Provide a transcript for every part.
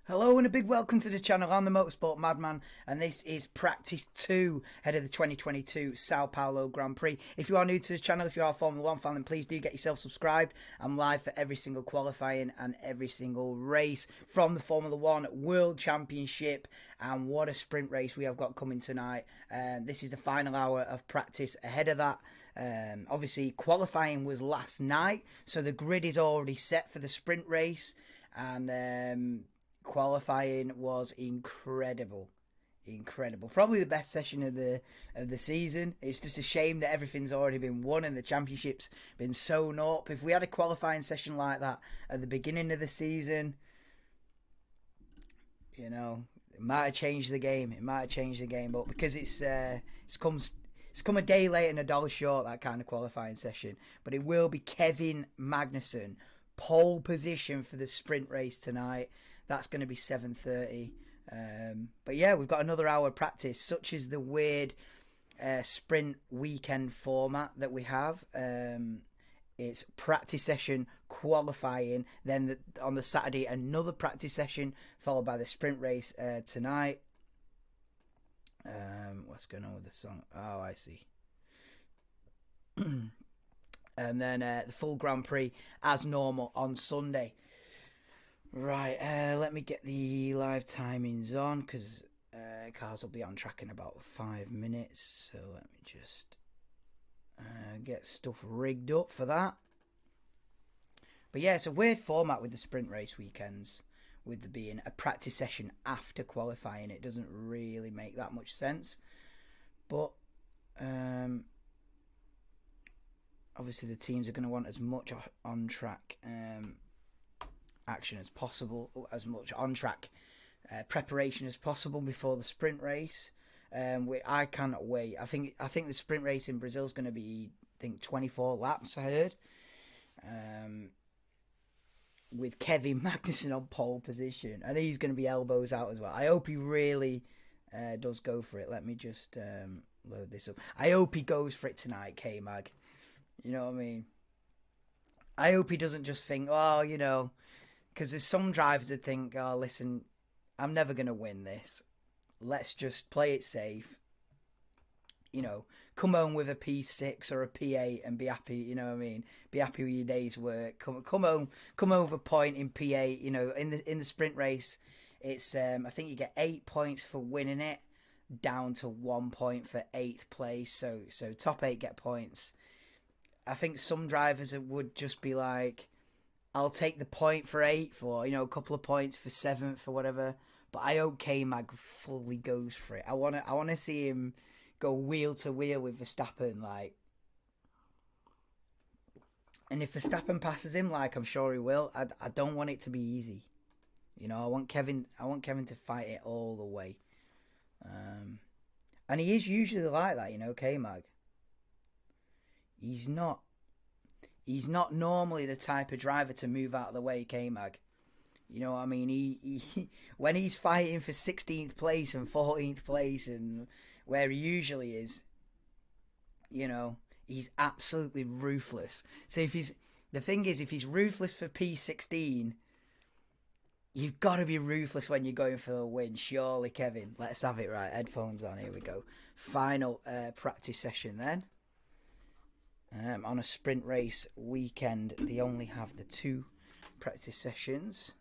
Hello and a big welcome to the channel. I'm the Motorsport Madman and this is practice 2 ahead of the 2022 Sao Paulo Grand Prix. If you are new to the channel, if you are a Formula 1 fan, then please do get yourself subscribed. I'm live for every single qualifying and every single race from the Formula 1 World Championship, and what a sprint race we have got coming tonight. This is the final hour of practice ahead of that. Obviously qualifying was last night, so the grid is already set for the sprint race, and qualifying was incredible. Probably the best session of the season. It's just a shame that everything's already been won and the championship's been sewn up. If we had a qualifying session like that at the beginning of the season, you know, it might have changed the game. But because it's come a day late and a dollar short, that kind of qualifying session. But it will be Kevin Magnussen, pole position for the sprint race tonight. That's going to be 7:30. But yeah, we've got another hour of practice. Such is the weird sprint weekend format that we have. It's practice session, qualifying, then on the Saturday another practice session, followed by the sprint race tonight. What's going on with the song? Oh, I see. And then the full Grand Prix as normal on Sunday. Right, let me get the live timings on, because cars will be on track in about 5 minutes. So let me just get stuff rigged up for that. But yeah, it's a weird format with the sprint race weekends, with there being a practice session after qualifying. It doesn't really make that much sense. But obviously the teams are going to want as much on track action as possible, as much on track preparation as possible before the sprint race. I cannot wait. I think the sprint race in Brazil is going to be, I think, 24 laps. I heard, with Kevin Magnussen on pole position, and he's going to be elbows out as well. I hope he really does go for it. Let me just load this up. I hope he goes for it tonight, K-Mag. You know what I mean? I hope he doesn't just think, oh, you know, because there's some drivers that think, oh, listen, I'm never going to win this. Let's just play it safe. You know, come home with a P6 or a P8 and be happy, you know what I mean? Be happy with your day's work. Come home with a point in P8. You know, in the sprint race, it's I think you get 8 points for winning it, down to 1 point for 8th place. So top 8 get points. I think some drivers would just be like, I'll take the point for 8th, or, you know, a couple of points for 7th or whatever. But I hope K-Mag fully goes for it. I wanna see him go wheel to wheel with Verstappen, like. And if Verstappen passes him, like I'm sure he will, I don't want it to be easy. You know, I want Kevin to fight it all the way. And he is usually like that, you know, K-Mag. He's not normally the type of driver to move out of the way, K-Mag. You know what I mean? He when he's fighting for 16th place and 14th place and where he usually is, you know, he's absolutely ruthless. So if he's ruthless for P16, you've got to be ruthless when you're going for the win. Surely, Kevin. Let's have it right. Headphones on. Here we go. Final practice session then. On a sprint race weekend, they only have the 2 practice sessions.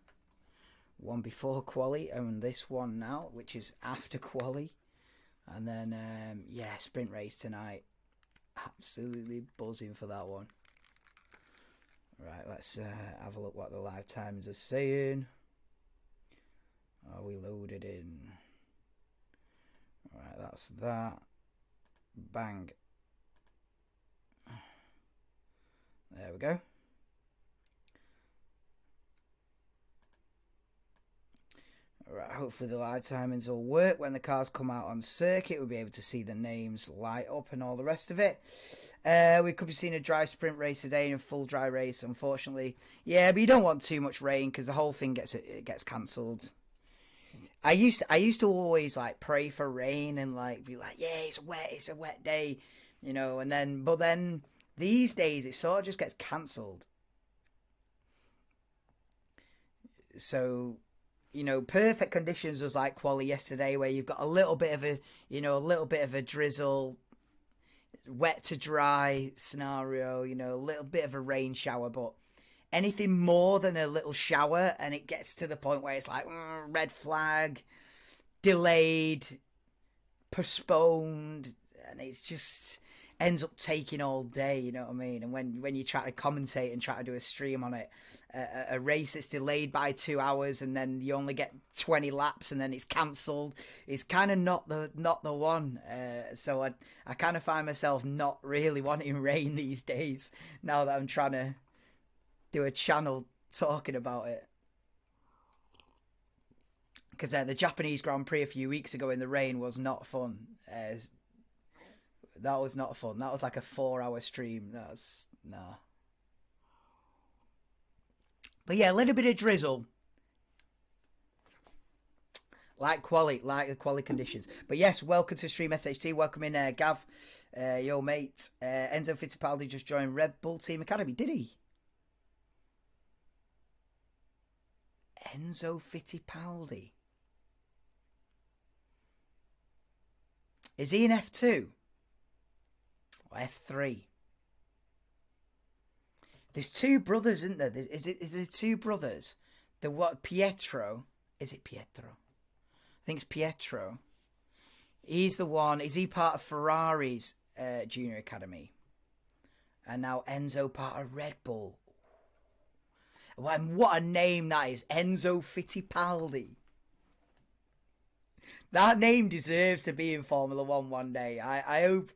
One before quali and this one now, which is after quali. And then, yeah, sprint race tonight. Absolutely buzzing for that one. Right, let's have a look what the live times are saying. Are we loaded in? Right, that's that. Bang. There we go. Right, hopefully the live timings will work. When the cars come out on circuit, we'll be able to see the names light up and all the rest of it. We could be seeing a dry sprint race today and a full dry race, unfortunately. Yeah, but you don't want too much rain because the whole thing gets cancelled. I used to always like pray for rain and like be like, yeah, it's a wet day, you know. But then these days it sort of just gets cancelled. So perfect conditions was like quali yesterday, where you've got a little bit of a drizzle, wet to dry scenario, a little bit of a rain shower, but anything more than a little shower and it gets to the point where it's like red flag, delayed, postponed, and it's just ends up taking all day, you know what I mean? And when you try to commentate and try to do a stream on it, a race that's delayed by 2 hours and then you only get 20 laps and then it's cancelled, it's kind of not the one. So I kind of find myself not really wanting rain these days now that I'm trying to do a channel talking about it. Because the Japanese Grand Prix a few weeks ago in the rain was not fun. That was not fun. That was like a 4-hour stream. That's nah. But yeah, a little bit of drizzle, like the quality conditions. But yes, welcome to Stream SHT. Welcome in, Gav, your mate. Enzo Fittipaldi just joined Red Bull Team Academy. Did he? Enzo Fittipaldi. Is he in F2? Or F3? There's two brothers, isn't there? Is there two brothers? Pietro? Is it Pietro? I think it's Pietro. He's the one. Is he part of Ferrari's junior academy? And now Enzo part of Red Bull. And what a name that is. Enzo Fittipaldi. That name deserves to be in Formula one day. I hope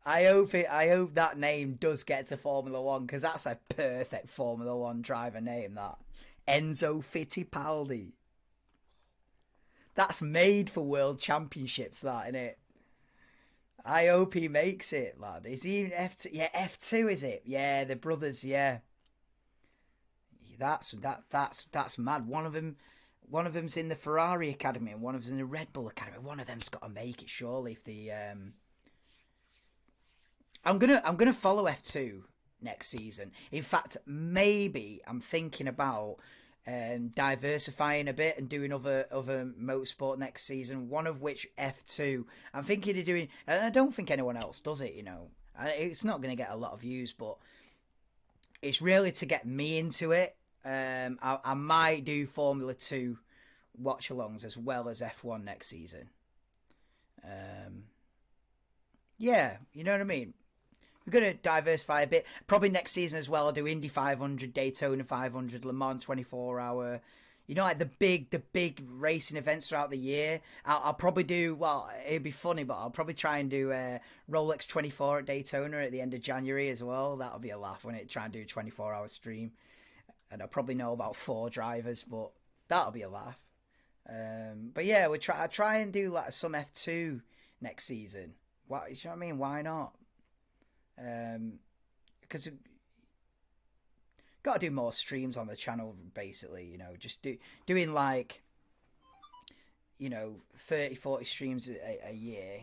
that name does get to Formula One, because that's a perfect Formula One driver name, that. Enzo Fittipaldi. That's made for World Championships, that, innit? I hope he makes it, lad. Is he in F2? Yeah, F2 is it? Yeah, the brothers, yeah. That's mad. One of them's in the Ferrari Academy and one of them's in the Red Bull Academy. One of them's got to make it, surely, if the I'm gonna follow F2 next season. In fact, maybe I'm thinking about diversifying a bit and doing other motorsport next season. One of which F2. I'm thinking of doing, and I don't think anyone else does it. It's not going to get a lot of views, but it's really to get me into it. I might do Formula 2 watch-alongs as well as F1 next season. Yeah, you know what I mean? We're going to diversify a bit. Probably next season as well, I'll do Indy 500, Daytona 500, Le Mans 24-hour. Like the big racing events throughout the year. I'll probably do, well, it'd be funny, but I'll probably try and do Rolex 24 at Daytona at the end of January as well. That'll be a laugh when it try and do a 24-hour stream. And I'll probably know about 4 drivers, but that'll be a laugh. But yeah, I'll try and do like some F2 next season. You know what I mean? Why not? Because got to do more streams on the channel, basically. Just doing like 30-40 streams a year.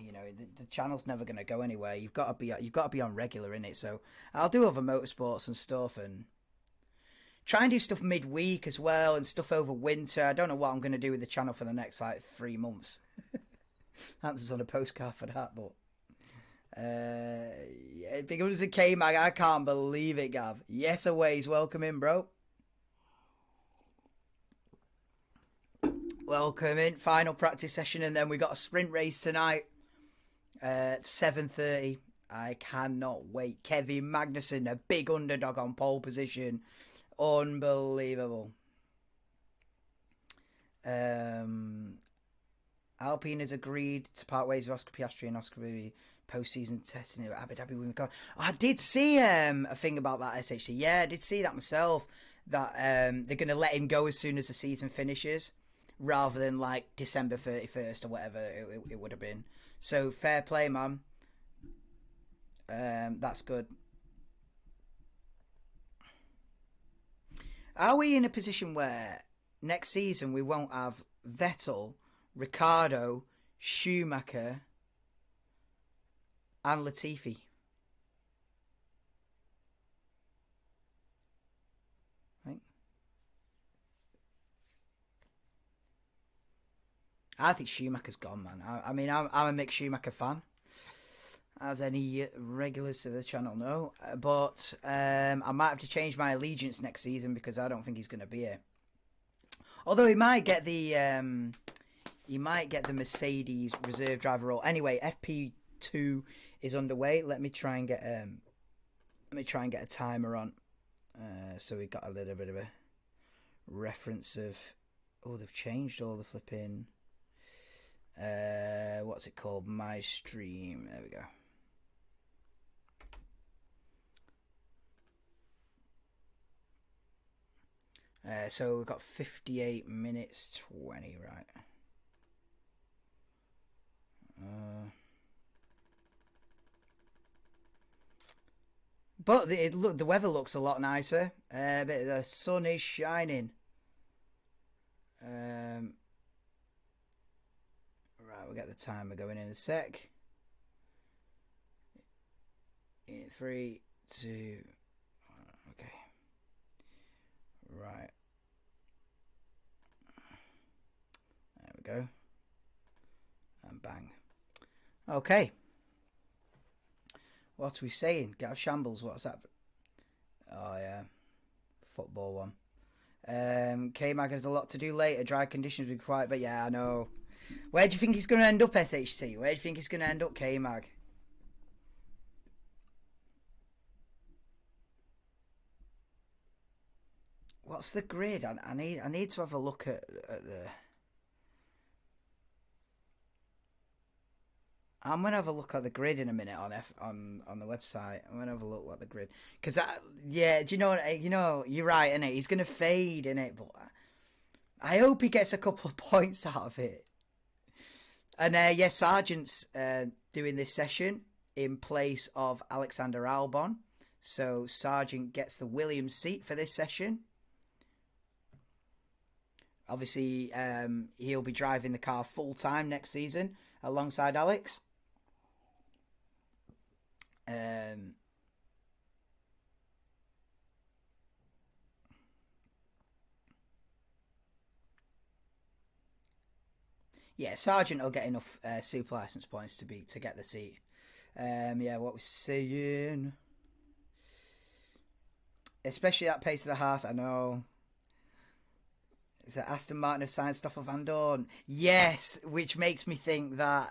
The channel's never going to go anywhere. You've got to be on regular in it. So I'll do other motorsports and stuff, and try and do stuff midweek as well, and stuff over winter. I don't know what I'm going to do with the channel for the next 3 months. Answers on a postcard for that, but yeah, big up as a K-Mag. I can't believe it, Gav. Yes, Aways, welcome in, bro. Welcome in. Final practice session, and then we got a sprint race tonight at 7:30. I cannot wait. Kevin Magnussen, a big underdog on pole position. Unbelievable. Alpine has agreed to part ways with Oscar Piastri and Oscar Piastri post-season testing at Abu Dhabi with McLaren. I did see a thing about that, SHT. Yeah, I did see that myself. That they're going to let him go as soon as the season finishes, rather than like December 31st or whatever it would have been. So fair play, man. That's good. Are we in a position where next season we won't have Vettel, Ricciardo, Schumacher, and Latifi? Right. I think Schumacher's gone, man. I mean, I'm a Mick Schumacher fan, as any regulars to the channel know. But I might have to change my allegiance next season because I don't think he's going to be here. Although he might get the Mercedes reserve driver role. Anyway, FP2 is underway. Let me try and get a timer on. So we got a little bit of a reference of. Oh, they've changed all the flipping. What's it called? My stream. There we go. So we've got 58 minutes 20, right? But the weather looks a lot nicer. But the sun is shining. Right, we'll get the timer going in a sec. In 3, 2, 1, okay. Right. There we go. And bang. Okay. What are we saying? Gav Shambles, what's that? Oh, yeah. Football one. K-Mag has a lot to do later. Dry conditions will be quiet, but yeah, I know. Where do you think he's going to end up, SHC? Where do you think he's going to end up, K-Mag? What's the grid? I need to have a look at the. I'm gonna have a look at the grid in a minute on the website. I'm gonna have a look at the grid because yeah, do you know what? You know, you're right, innit? He's gonna fade, innit? But I hope he gets a couple of points out of it. And yeah, Sargent's doing this session in place of Alexander Albon, so Sargent gets the Williams seat for this session. Obviously, he'll be driving the car full time next season alongside Alex. Yeah, Sargent will get enough super license points to get the seat. Yeah, what we're saying, especially that pace of the Haas. I know. Is that Aston Martin have signed Stoffel Van Dorn? Yes, which makes me think that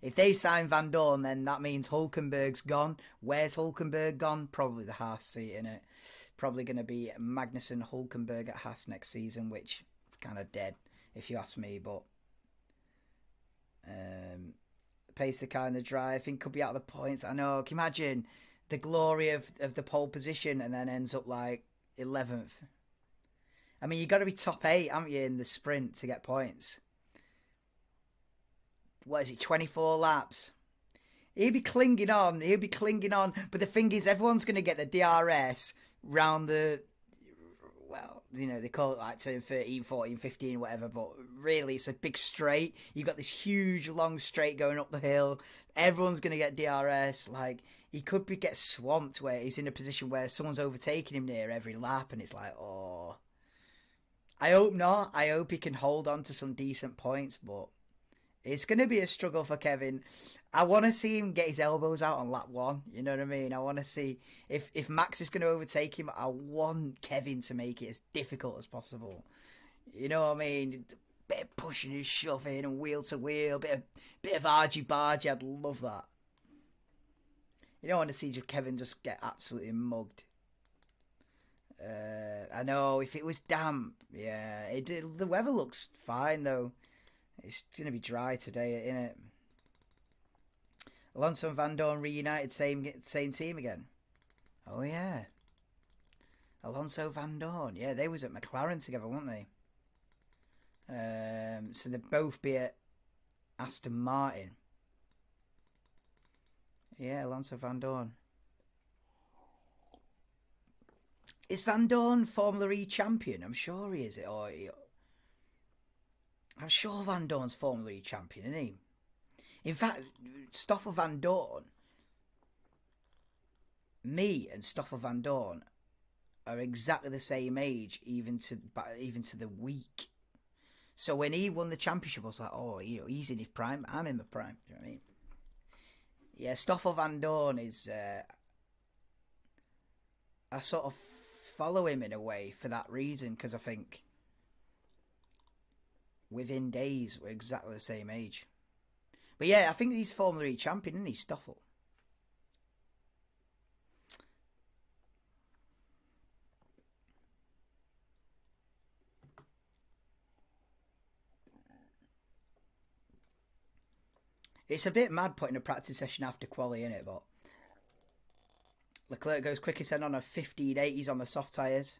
if they sign Van Dorn, then that means Hulkenberg's gone. Where's Hulkenberg gone? Probably the Haas seat, innit? Probably going to be Magnussen Hulkenberg at Haas next season, which kind of dead, if you ask me. But pace the car in the dry, I think could be out of the points. I know. Can you imagine the glory of the pole position and then ends up like 11th? I mean, you got to be top 8, haven't you, in the sprint to get points? What is it, 24 laps? He'll be clinging on. But the thing is, everyone's going to get the DRS round the... Well, you know, they call it like turn 13, 14, 15, whatever. But really, it's a big straight. You've got this huge, long straight going up the hill. Everyone's going to get DRS. Like, he could get swamped where he's in a position where someone's overtaking him near every lap. And it's like, oh... I hope not. I hope he can hold on to some decent points, but it's going to be a struggle for Kevin. I want to see him get his elbows out on lap 1. You know what I mean? I want to see if Max is going to overtake him. I want Kevin to make it as difficult as possible. You know what I mean? Bit of pushing and shoving and wheel to wheel, bit of argy bargy. I'd love that. You don't want to see Kevin just get absolutely mugged. I know if it was damp, yeah, the weather looks fine though. It's gonna be dry today, isn't it? Alonso and Van Dorn reunited, same team again. Oh yeah, Alonso Van Dorn, yeah, they was at McLaren together, weren't they? So they both be at Aston Martin. Yeah, Alonso Van Dorn. Is Van Dorn Formula E champion? I'm sure he is. I'm sure Van Dorn's Formula E champion, isn't he? In fact, Stoffel Van Dorn, me and Stoffel Van Dorn are exactly the same age, even to the week. So when he won the championship, I was like, oh, he's in his prime. I'm in my prime. Do you know what I mean? Yeah, Stoffel Van Dorn is. I sort of follow him in a way for that reason because I think within days we're exactly the same age. But yeah, I think he's Formula E champion, isn't he, Stoffel? It's a bit mad putting a practice session after quali in it, but Leclerc goes quickest then on a 15.80s on the soft tyres.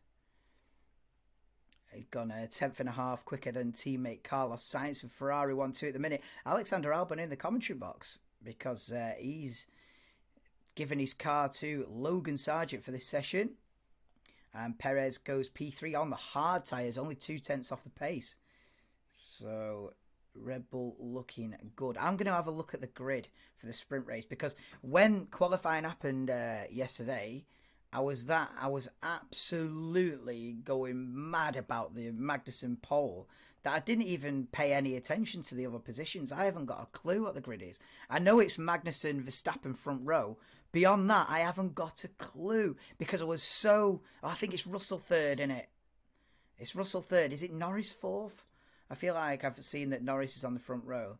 He's gone a tenth and a half quicker than teammate Carlos Sainz for Ferrari 1-2 at the minute. Alexander Albon in the commentary box because he's given his car to Logan Sargent for this session. And Perez goes P3 on the hard tyres, only 2/10 off the pace. So Red Bull looking good. I'm going to have a look at the grid for the sprint race because when qualifying happened yesterday, I was absolutely going mad about the Magnussen pole that I didn't even pay any attention to the other positions. I haven't got a clue what the grid is. I know it's Magnussen, Verstappen front row. Beyond that, I haven't got a clue because I was so... I think it's Russell third, isn't it? It's Russell third. Is it Norris fourth? I feel like I've seen that Norris is on the front row.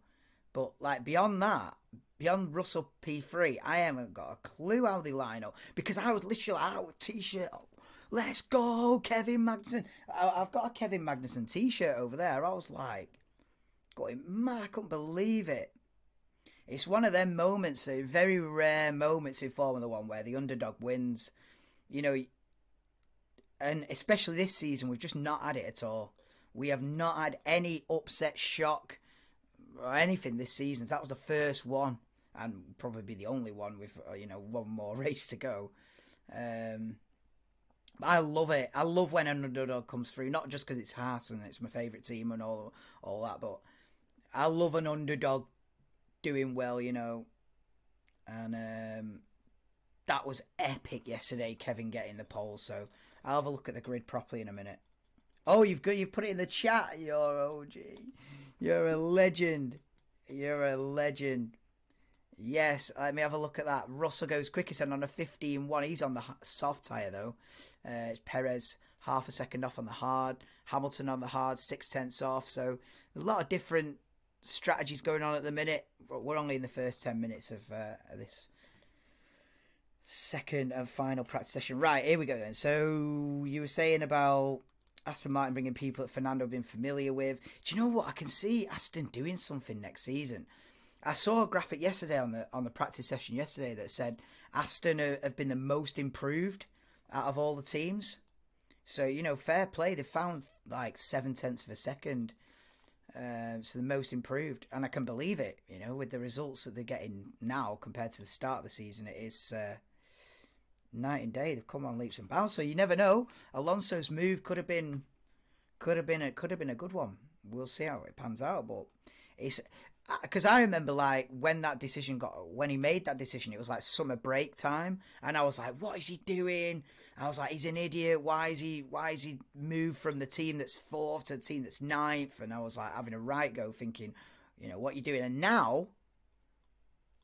But like beyond that, beyond Russell P3, I haven't got a clue how they line up. Because I was literally out with t-shirt. Oh, let's go, Kevin Magnussen. I've got a Kevin Magnussen t-shirt over there. I was like, going mad. I couldn't believe it. It's one of them moments, very rare moments in Formula One where the underdog wins. You know, and especially this season, we've just not had it at all. We have not had any upset shock or anything this season. That was the first one, and probably be the only one with one more race to go. I love it. I love when an underdog comes through, not just because it's Haas and it's my favourite team and all that, but I love an underdog doing well, And that was epic yesterday, Kevin getting the pole. So I'll have a look at the grid properly in a minute. Oh, you've put it in the chat. You're OG. You're a legend. You're a legend. Yes, let me have a look at that. Russell goes quickest and on a 15.1. He's on the soft tyre though. It's Perez half a second off on the hard. Hamilton on the hard, 6/10 off. So there's a lot of different strategies going on at the minute. But we're only in the first 10 minutes of this second and final practice session. Right, here we go then. So you were saying about Aston Martin bringing people that Fernando have been familiar with. Do you know what? I can see Aston doing something next season. I saw a graphic yesterday on the practice session yesterday that said Aston have been the most improved out of all the teams. So, fair play. They found like 7/10 of a second. So the most improved. And I can believe it, with the results that they're getting now compared to the start of the season. It is night and day. They've come on leaps and bounds. So you never know. Alonso's move could have been a good one. We'll see how it pans out. But it's because I remember like when he made that decision, it was like summer break time, and I was like, what is he doing? I was like, he's an idiot. Why is he moved from the team that's fourth to the team that's ninth? And I was like having a right go, thinking, what you doing? And now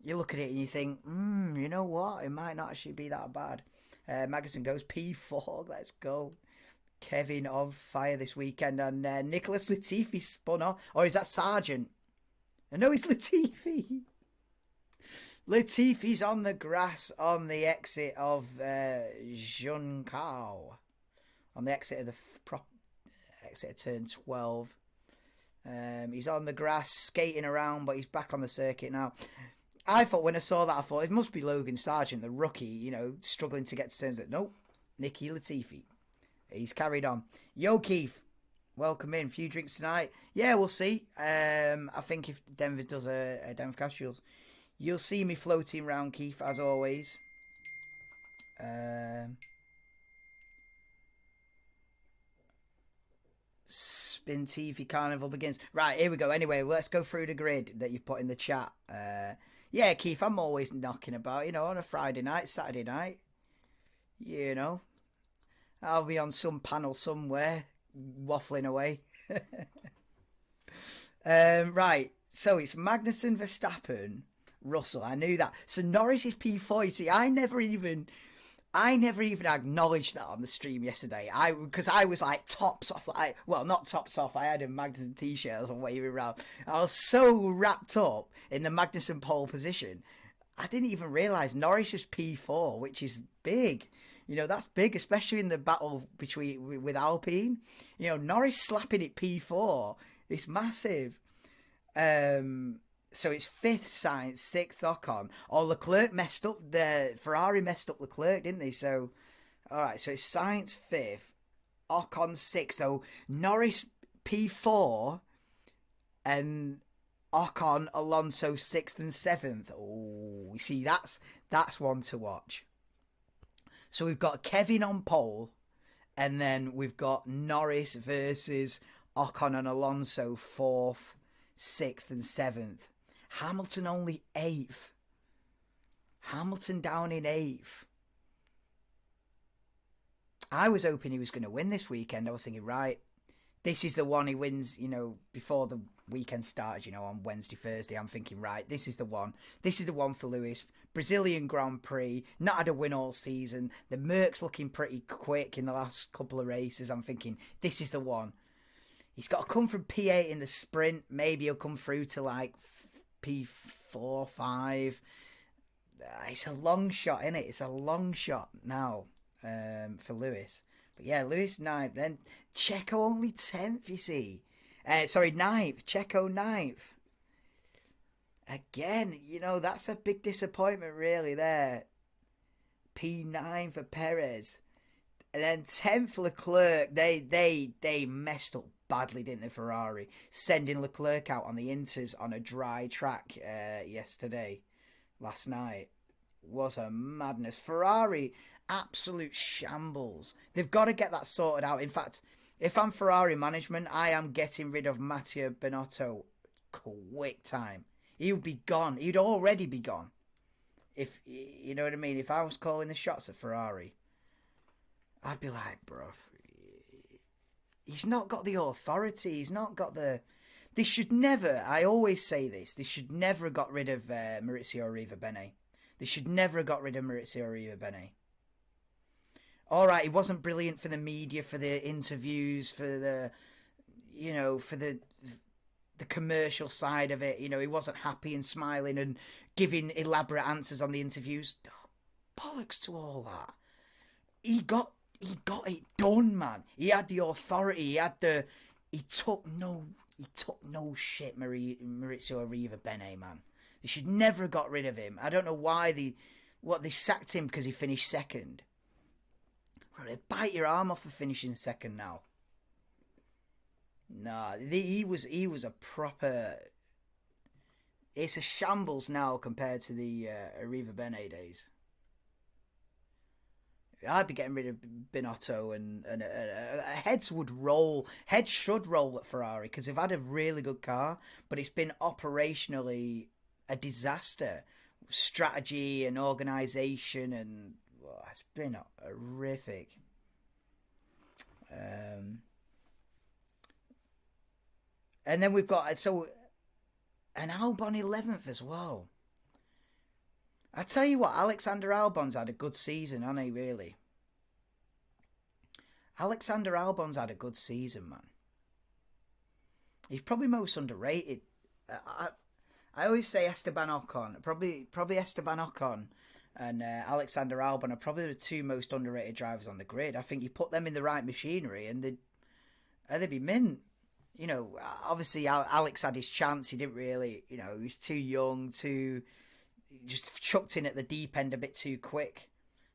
you look at it and you think, you know what? It might not actually be that bad. Magnussen goes P4. Let's go. Kevin on fire this weekend. And Nicholas Latifi spun off. Or is that Sargent? No, it's Latifi. Latifi's on the grass on the exit of Juncao. On the exit of exit of turn 12. He's on the grass, skating around, but he's back on the circuit now. I thought when I saw that, it must be Logan Sargent, the rookie, struggling to get to terms. Nope, Nicky Latifi. He's carried on. Yo, Keith, welcome in. Few drinks tonight. Yeah, we'll see. I think if Denver does a Denver Casuals, you'll see me floating around, Keith, as always. Spin TV Carnival begins. Right, here we go. Anyway, let's go through the grid that you've put in the chat. Yeah, Keith, I'm always knocking about, on a Friday night, Saturday night. I'll be on some panel somewhere, waffling away. Right. So it's Magnussen, Verstappen, Russell. I knew that. So Norris is P4. You see, I never even acknowledged that on the stream yesterday. Because I was like tops off. Well, not tops off. I had a Magnussen t-shirt. I was waving around. I was so wrapped up in the Magnussen pole position. I didn't even realise Norris is P4, which is big. That's big, especially in the battle between with Alpine. Norris slapping it P4. It's massive. So it's fifth Sainz, sixth Ocon. Oh, Leclerc messed up. The Ferrari messed up Leclerc, didn't they? So, all right. So it's Sainz fifth, Ocon sixth. So Norris P4 and Ocon, Alonso sixth and seventh. Oh, you see, that's one to watch. So we've got Kevin on pole, and then we've got Norris versus Ocon and Alonso fourth, sixth, and seventh. Hamilton only eighth. Hamilton down in eighth. I was hoping he was going to win this weekend. I was thinking, right, this is the one he wins, before the weekend started, on Wednesday, Thursday. I'm thinking, right, this is the one. This is the one for Lewis. Brazilian Grand Prix, not had a win all season. The Merc's looking pretty quick in the last couple of races. I'm thinking, this is the one. He's got to come from P8 in the sprint. Maybe he'll come through to like P4, 5. It's a long shot, isn't it? It's a long shot now for Lewis. But yeah, Lewis 9th. Then Checo only 10th, you see. Sorry, 9th. Checo 9th. Again, that's a big disappointment really there. P9 for Perez. And then 10th Leclerc. They messed up badly, didn't they, Ferrari? Sending Leclerc out on the Inters on a dry track last night. Was a madness. Ferrari, absolute shambles. They've got to get that sorted out. In fact, if I'm Ferrari management, I am getting rid of Matteo Binotto quick time. He would be gone. He'd already be gone. If you know what I mean. If I was calling the shots at Ferrari, I'd be like, bro, he's not got the authority. He's not got the... They should never, I always say this, they should never have got rid of Maurizio Arrivabene. They should never have got rid of Maurizio Arrivabene. All right, he wasn't brilliant for the media, for the interviews, for the, for the commercial side of it. He wasn't happy and smiling and giving elaborate answers on the interviews. Bollocks to all that. He got it done, man. He had the authority. He took no shit, Maurizio Arrivabene, man. They should never have got rid of him. I don't know why they sacked him because he finished second. Well, they bite your arm off for finishing second now. Nah, he was a proper... It's a shambles now compared to the Arrivabene days. I'd be getting rid of Binotto and heads would roll. Heads should roll at Ferrari because they've had a really good car, but it's been operationally a disaster. Strategy and organisation and it's been horrific. And then we've got an Albon 11th as well. I tell you what, Alexander Albon's had a good season, hasn't he, really? Alexander Albon's had a good season, man. He's probably most underrated. I always say Esteban Ocon. Probably Esteban Ocon and Alexander Albon are probably the two most underrated drivers on the grid. I think you put them in the right machinery and they'd be mint. Obviously Alex had his chance. He didn't really, he was too young, just chucked in at the deep end a bit too quick.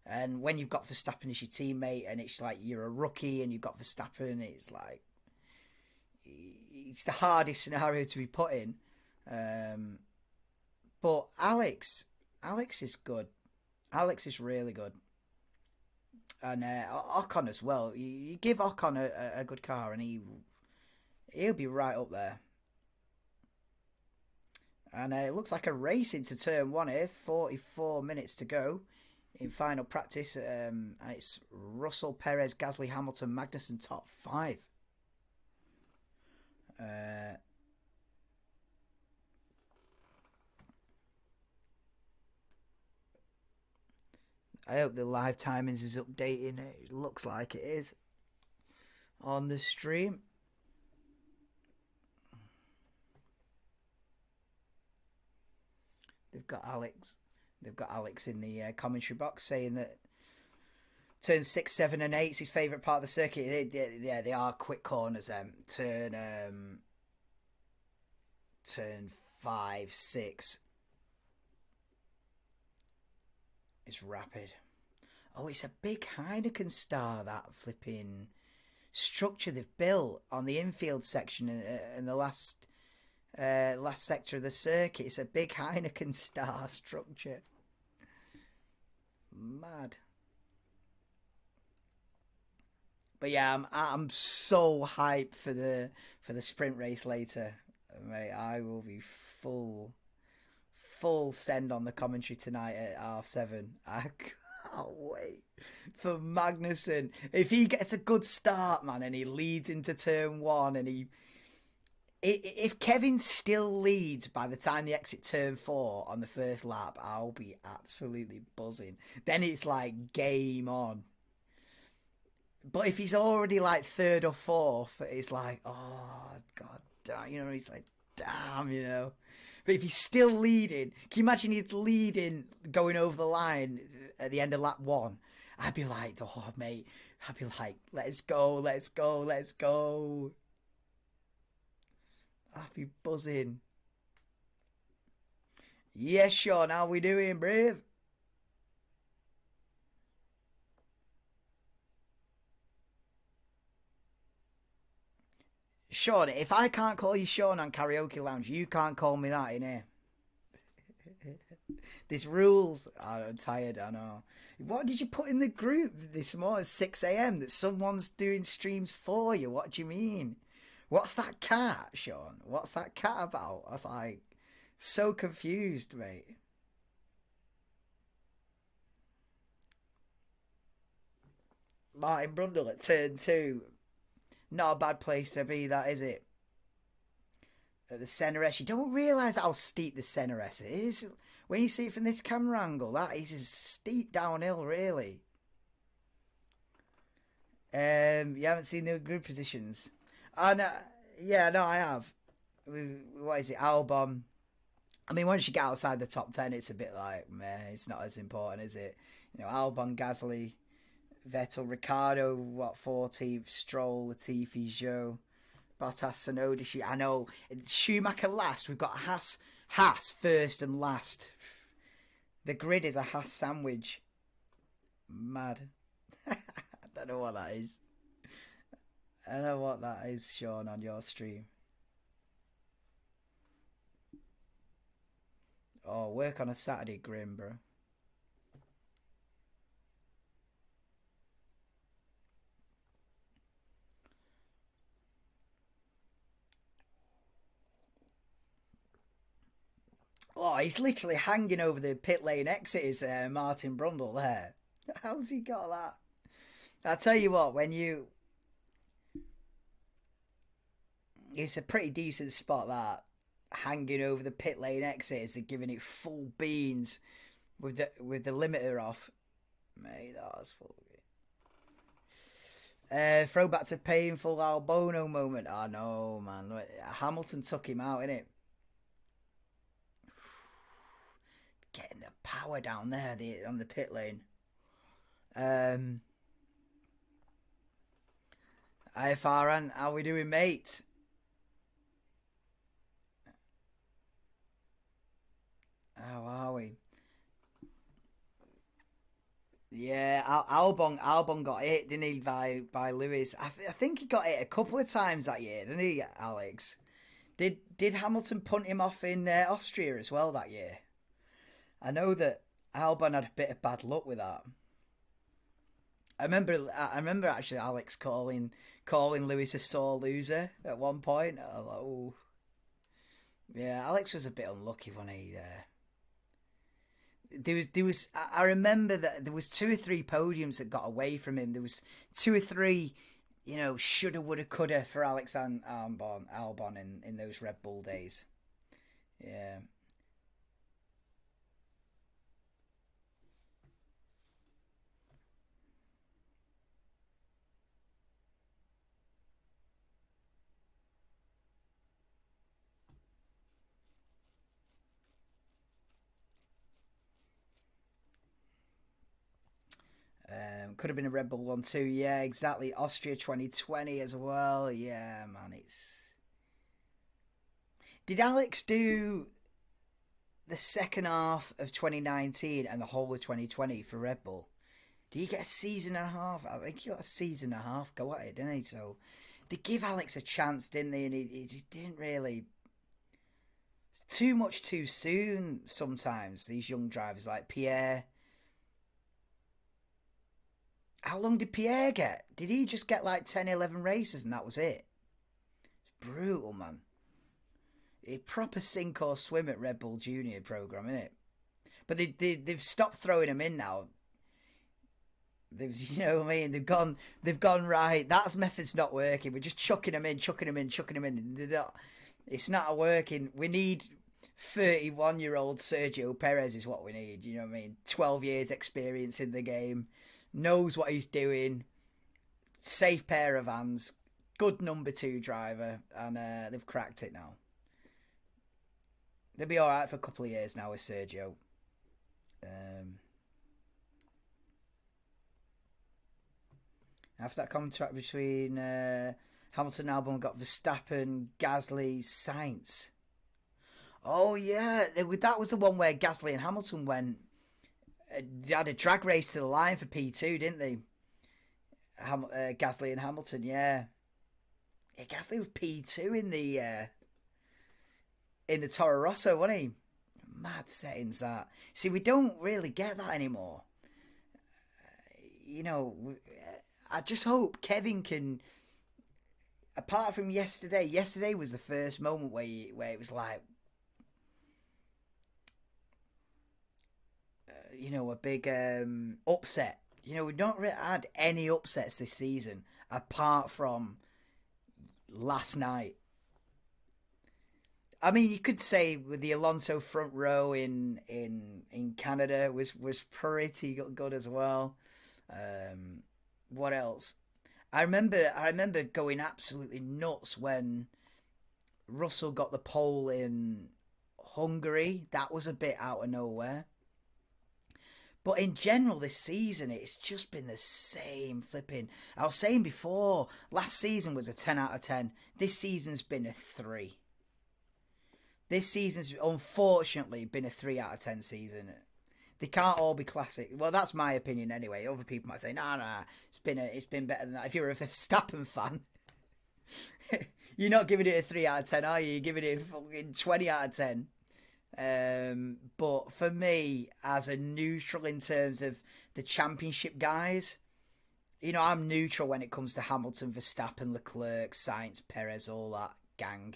And when you've got Verstappen as your teammate and it's like you're a rookie and you've got Verstappen, it's like it's the hardest scenario to be put in. But Alex is good. Alex is really good. And Ocon as well. You give Ocon a good car and he'll be right up there. And it looks like a race into turn 1 here. 44 minutes to go in final practice. It's Russell, Perez, Gasly, Hamilton, Magnussen top 5. I hope the live timings is updating. It looks like it is on the stream. They've got Alex. They've got Alex in the commentary box saying that turn 6, 7, and 8 is his favourite part of the circuit. They are quick corners. Turn 5, 6 is rapid. Oh, it's a big Heineken star, that flipping structure they've built on the infield section in the last sector of the circuit. It's a big Heineken star structure. Mad. But yeah, I'm so hyped for the sprint race later, mate. I will be full send on the commentary tonight at 7:30. I can't wait for Magnussen. If he gets a good start, man, and he leads into turn 1, and if Kevin still leads by the time they exit turn 4 on the first lap, I'll be absolutely buzzing. Then it's like game on. But if he's already like 3rd or 4th, it's like, oh god damn, he's like, damn. But if he's still leading, can you imagine he's leading going over the line at the end of lap 1? I'd be like, oh mate, I'd be like, let's go. I'd be buzzing. Yes, Sean, how we doing, brave? Sean, if I can't call you Sean on Karaoke Lounge, you can't call me that in here. This rules. I'm tired, I know. What did you put in the group this morning, 6 a.m, that someone's doing streams for you? What do you mean? What's that cat, Sean? What's that cat about? I was like, so confused, mate. Martin Brundle at turn 2. Not a bad place to be, that, is it? At the centre S. You don't realise how steep the centre S is. When you see it from this camera angle, that is a steep downhill, really. You haven't seen the grid positions? Oh, no. Yeah, no, I have. What is it? Albon. I mean, once you get outside the top 10, it's a bit like, meh, it's not as important, is it? Albon, Gasly, Vettel, Ricardo, 14th, Stroll, Latifi, Zhou, Bottas, Tsunoda. I know. Schumacher last. We've got Haas first and last. The grid is a Haas sandwich. Mad. I don't know what that is. I don't know what that is, Sean, on your stream. Oh, work on a Saturday, grim, bro. Oh, he's literally hanging over the pit lane exit, is Martin Brundle there. How's he got that? I'll tell you what, it's a pretty decent spot, that. Hanging over the pit lane exit as they're giving it full beans with the limiter off. Mate, that was full. Throwback to painful Albono moment. Oh no, man. Hamilton took him out, innit? Getting the power down there on the pit lane. Hi Farhan, how we doing, mate? How are we? Yeah, Albon got hit, didn't he, by Lewis? I think he got hit a couple of times that year, didn't he, Alex? Did Hamilton punt him off in Austria as well that year? I know that Albon had a bit of bad luck with that. I remember actually Alex calling Lewis a sore loser at one point. I was like, oh, yeah, Alex was a bit unlucky when he. There was. I remember that there was 2 or 3 podiums that got away from him. There was 2 or 3, shoulda, woulda, coulda for Alex and Albon in those Red Bull days. Yeah. Could have been a Red Bull one too. Yeah, exactly. Austria 2020 as well. Yeah, man. Did Alex do the second half of 2019 and the whole of 2020 for Red Bull? Did he get a season and a half? I think he got a season and a half go at it, didn't he? So they give Alex a chance, didn't they? And he just didn't really. It's too much too soon sometimes, these young drivers like Pierre. How long did Pierre get? Did he just get like 10, 11 races and that was it? It's brutal, man. A proper sink or swim at Red Bull Junior program, isn't it? But they've stopped throwing him in now. You know what I mean? They've gone right. That method's not working. We're just chucking him in. It's not working. We need 31-year-old Sergio Perez is what we need. You know what I mean? 12 years experience in the game, knows what he's doing, safe pair of hands, good number 2 driver, and they've cracked it now. They'll be all right for a couple of years now with Sergio. After that contract between Hamilton and Albon, got Verstappen, Gasly, Sainz. Oh yeah, that was the one where Gasly and Hamilton went. They had a drag race to the line for P2, didn't they? Gasly and Hamilton, yeah. Gasly was P2 in the Toro Rosso, wasn't he? Mad settings that. See, we don't really get that anymore. I just hope Kevin can. Apart from yesterday was the first moment where it was like, a big upset. We've not really had any upsets this season apart from last night. I mean, you could say with the Alonso front row in Canada was pretty good as well. What else? I remember going absolutely nuts when Russell got the pole in Hungary. That was a bit out of nowhere. But in general, this season, it's just been the same flipping. I was saying before, last season was a 10 out of 10. This season's been a 3. This season's unfortunately been a 3 out of 10 season. They can't all be classic. Well, that's my opinion anyway. Other people might say, nah, it's been better than that. If you're a Verstappen fan, you're not giving it a 3 out of 10, are you? You're giving it a fucking 20 out of 10. But for me, as a neutral in terms of the championship guys, I'm neutral when it comes to Hamilton, Verstappen, Leclerc, Sainz, Perez, all that gang.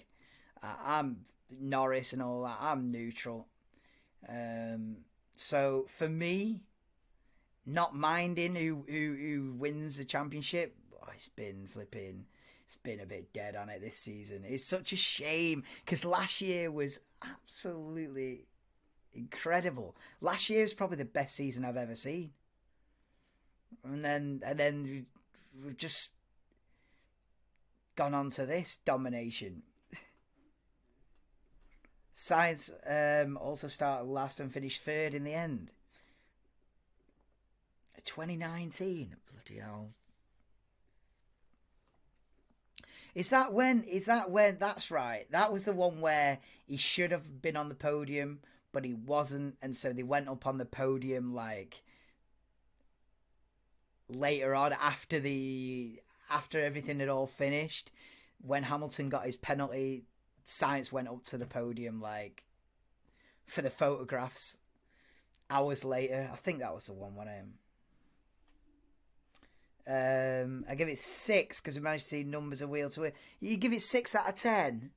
I'm Norris and all that. I'm neutral. So for me, not minding who wins the championship, it's been a bit dead on it this season. It's such a shame because last year was absolutely incredible. Last year was probably the best season I've ever seen. And then we've just gone on to this domination. Sainz also started last and finished third in the end. 2019, bloody hell. Is that when? That's right. That was the one where he should have been on the podium, but he wasn't, and so they went up on the podium like later on after everything had all finished. When Hamilton got his penalty, Sainz went up to the podium like for the photographs hours later. I think that was the one when I give it 6 because we managed to see numbers of wheel to wheel. You give it 6 out of 10.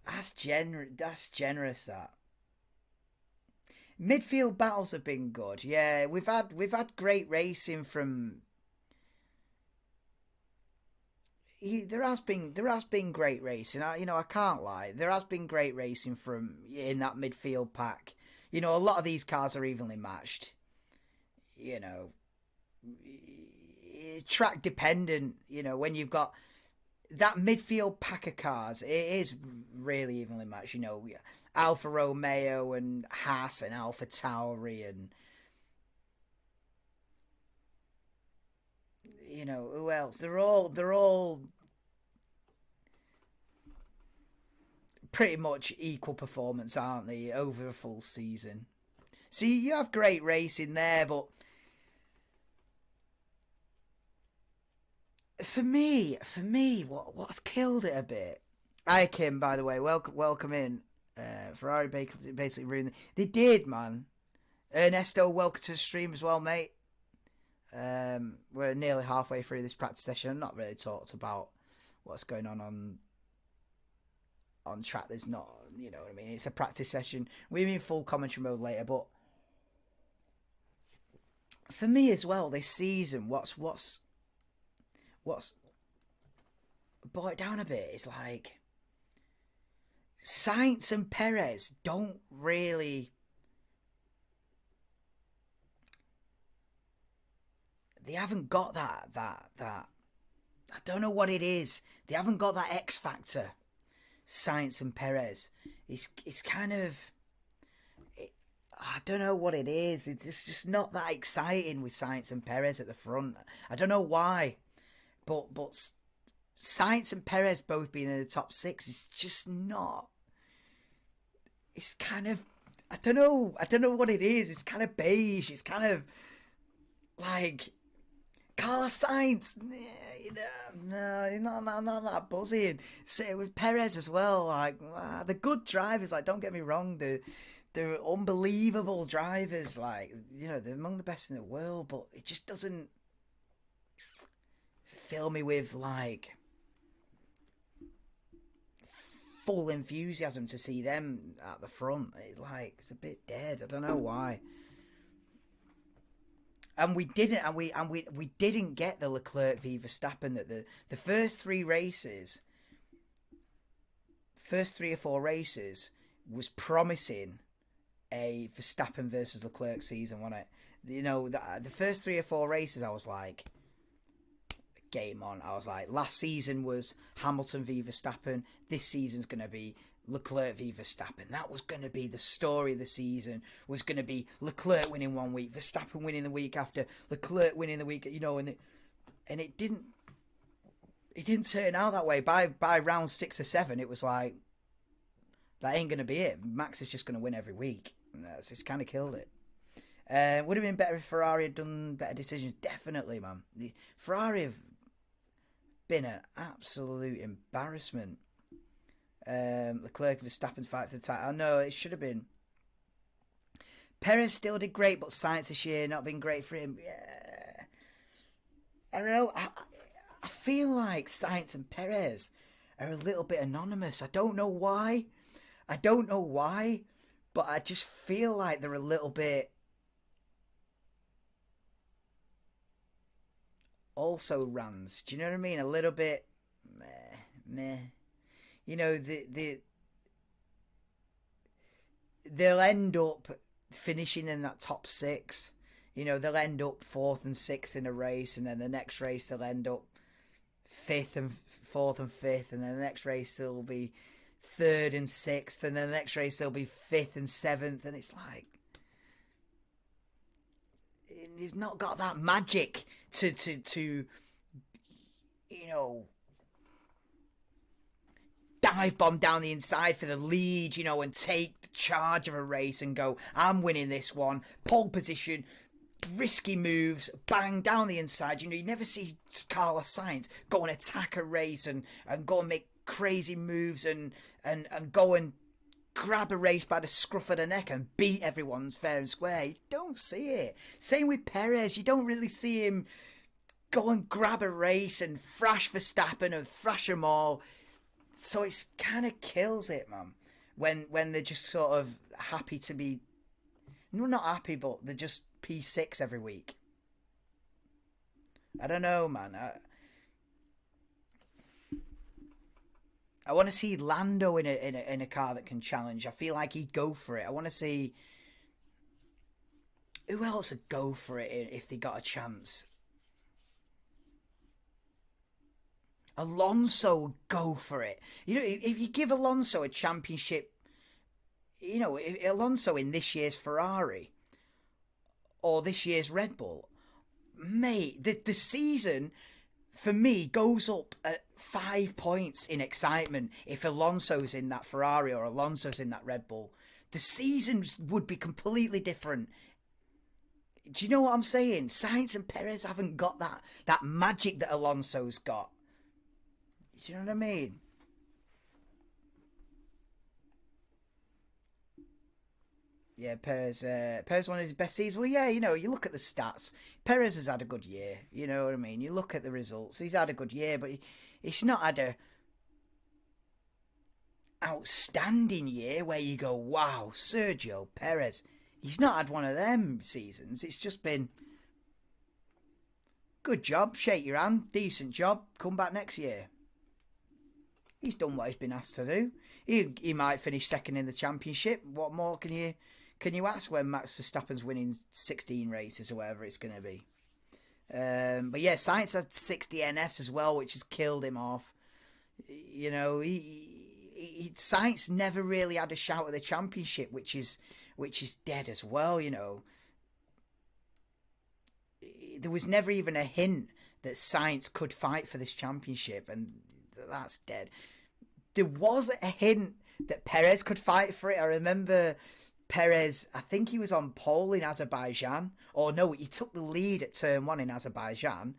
That's generous. That midfield battles have been good. Yeah, we've had great racing from. There has been great racing. I can't lie. There has been great racing from in that midfield pack. A lot of these cars are evenly matched. Track dependent. When you've got that midfield pack of cars, it is really evenly matched. Alfa Romeo and Haas and Alfa Tauri and You know, who else? They're all pretty much equal performance, aren't they, over a full season? So you have great racing there, but for me, what's killed it a bit? Hi Kim, by the way, welcome in. Ferrari basically ruined. They did, man. Ernesto, welcome to the stream as well, mate. We're nearly halfway through this practice session. I'm not really talked about what's going on track. There's not, you know what I mean. It's a practice session. We're in full commentary mode later, but for me as well, this season, what's brought it down a bit is like Sainz and Perez don't really. They haven't got that. I don't know what it is. They haven't got that X factor. Sainz and Perez. It's kind of. I don't know what it is. It's just not that exciting with Sainz and Perez at the front. I don't know why, but Sainz and Perez both being in the top six is just not. It's kind of. I don't know. I don't know what it is. It's kind of beige. It's kind of like Carlos Sainz. No, not that buzzing. Same with Perez as well. Like the good drivers. Like don't get me wrong. They're unbelievable drivers. Like they're among the best in the world. But it just doesn't fill me with like full enthusiasm to see them at the front. It's a bit dead. I don't know why. And we didn't get the Leclerc v Verstappen that the first three or four races was promising a Verstappen versus Leclerc season, wasn't it? The first three or four races I was like, game on. I was like, last season was Hamilton v Verstappen. This season's going to be Leclerc v Verstappen. That was going to be the story of the season. Was going to be Leclerc winning 1 week, Verstappen winning the week after, Leclerc winning the week. And it didn't turn out that way. By round 6 or 7, it was like that ain't going to be it. Max is just going to win every week. And it's kind of killed it. Would have been better if Ferrari had done better decisions. Definitely, man. The Ferrari have been an absolute embarrassment. Leclerc Verstappen fight for the title. No, it should have been. Perez still did great, but Sainz this year not been great for him. Yeah. I don't know. I feel like Sainz and Perez are a little bit anonymous. I don't know why, but I just feel like they're a little bit also runs. Do you know what I mean? A little bit meh. They'll end up finishing in that top 6. They'll end up 4th and 6th in a race, and then the next race they'll end up 5th and 4th and 5th, and then the next race they'll be 3rd and 6th, and then the next race they'll be 5th and 7th, and it's like you've not got that magic to dive bomb down the inside for the lead, and take the charge of a race and go, I'm winning this one, pole position, risky moves, bang, down the inside. You never see Carlos Sainz go and attack a race and go and make crazy moves and go and grab a race by the scruff of the neck and beat everyone fair and square. You don't see it. Same with Perez. You don't really see him go and grab a race and thrash Verstappen and thrash them all. So it's kind of kills it, man. When they're just sort of happy to be, no, not happy, but they're just P6 every week. I don't know, man. I want to see Lando in a car that can challenge. I feel like he'd go for it. I want to see who else would go for it if they got a chance. Alonso would go for it. If you give Alonso a championship, Alonso in this year's Ferrari or this year's Red Bull, mate, the season for me goes up at 5 points in excitement if Alonso's in that Ferrari or Alonso's in that Red Bull. The seasons would be completely different. Do you know what I'm saying? Sainz and Perez haven't got that magic that Alonso's got. Do you know what I mean? Yeah, Perez one of his best seasons. Well, yeah, you look at the stats. Perez has had a good year. You know what I mean? You look at the results. He's had a good year, but he's not had a outstanding year where you go, wow, Sergio Perez. He's not had one of them seasons. It's just been good job, shake your hand, decent job, come back next year. He's done what he's been asked to do. He might finish second in the championship. What more can you ask when Max Verstappen's winning 16 races or whatever it's going to be? But yeah, Sainz had 60 NFs as well, which has killed him off. You know, Sainz never really had a shout at the championship, which is dead as well. You know, there was never even a hint that Sainz could fight for this championship, and that's dead. There was a hint that Perez could fight for it. I remember Perez, I think he was on pole in Azerbaijan. Or no, he took the lead at turn 1 in Azerbaijan.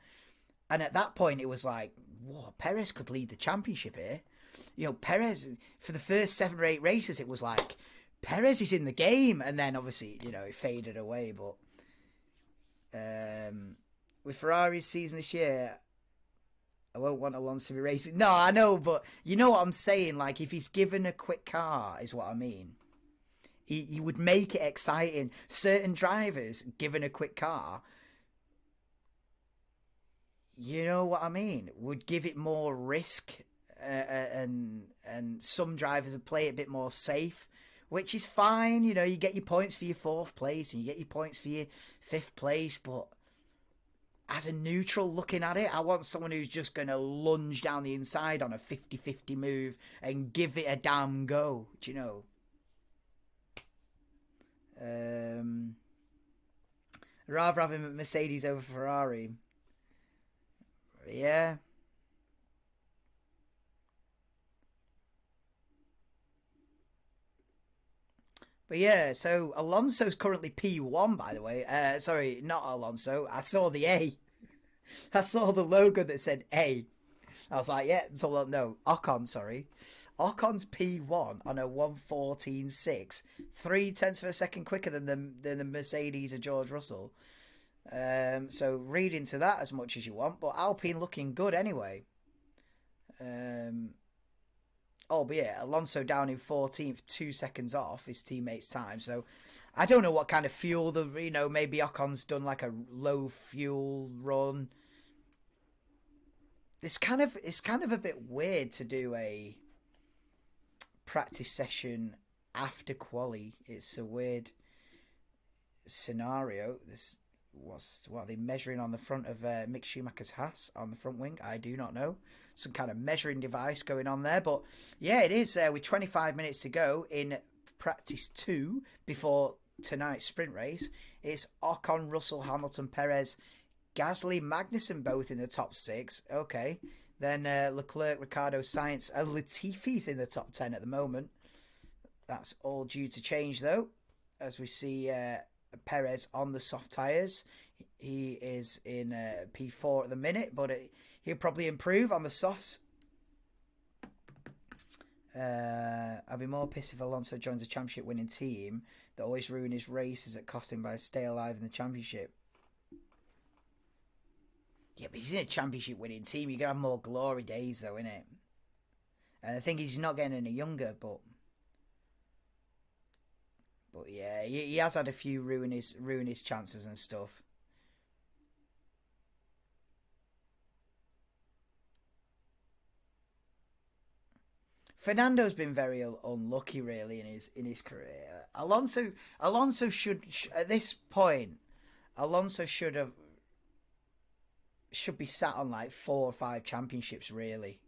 And at that point, it was like, whoa, Perez could lead the championship here. You know, Perez, for the first 7 or 8 races, it was like, Perez is in the game. And then, obviously, it faded away. But with Ferrari's season this year, I won't want Alonso to be racing. No, I know, but you know what I'm saying? Like, if he's given a quick car, is what I mean. He would make it exciting. Certain drivers, given a quick car, you know what I mean, would give it more risk, and some drivers would play it a bit more safe, which is fine. You get your points for your 4th place and you get your points for your 5th place, but as a neutral looking at it, I want someone who's just going to lunge down the inside on a 50-50 move and give it a damn go. Do you know? Rather having a Mercedes over Ferrari. Yeah. But yeah, so Alonso's currently P1, by the way. Sorry, not Alonso. I saw the A. I saw the logo that said A. I was like, yeah, so no, Ocon, sorry. Ocon's P1 on a 1:14.6, 0.3 of a second quicker than the Mercedes of George Russell. So read into that as much as you want, but Alpine looking good anyway. But yeah, Alonso down in 14th, 2 seconds off his teammate's time. So I don't know what kind of fuel maybe Ocon's done like a low fuel run. It's kind of a bit weird to do a practice session after quali. It's a weird scenario. What are they measuring on the front of Mick Schumacher's Haas on the front wing? I do not know. Some kind of measuring device going on there. But yeah, it is with 25 minutes to go in practice 2 before tonight's sprint race. It's Ocon, Russell, Hamilton, Perez, Gasly, Magnussen both in the top 6. Okay. Then Leclerc, Ricciardo, Sainz, and Latifi's in the top 10 at the moment. That's all due to change, though, as we see Perez on the soft tyres. He is in P4 at the minute, but he'll probably improve on the softs. I'll be more pissed if Alonso joins a championship winning team that always ruin his races at cost him by stay alive in the championship. Yeah, but he's in a championship winning team. You're going to have more glory days, though, innit? And the thing is, he's not getting any younger, but yeah, he has had a few ruin his chances and stuff. Fernando's been very unlucky, really, in his career. Alonso should at this point, Alonso should be sat on like 4 or 5 championships, really.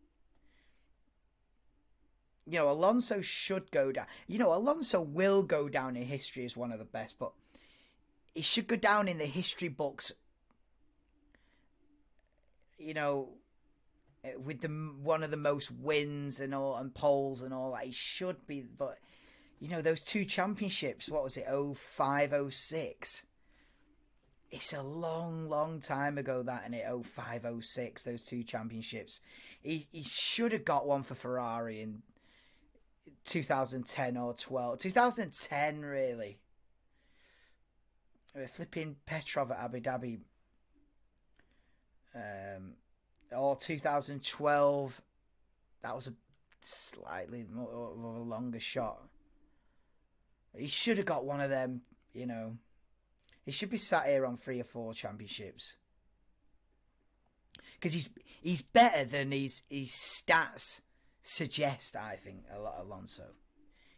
Alonso should go down. Alonso will go down in history as one of the best, but he should go down in the history books you know, with the one of the most wins and all and poles and all that, he should be. But you know, those two championships. What was it? 05, 06. It's a long, long time ago that, and it 05, 06, those two championships. He should have got one for Ferrari in 2010 or 12. 2010, really. Flipping Petrov at Abu Dhabi. Or 2012. That was a slightly more of a longer shot. He should have got one of them, you know. He should be sat here on 3 or 4 championships. Because he's better than his stats suggest, I think, Alonso.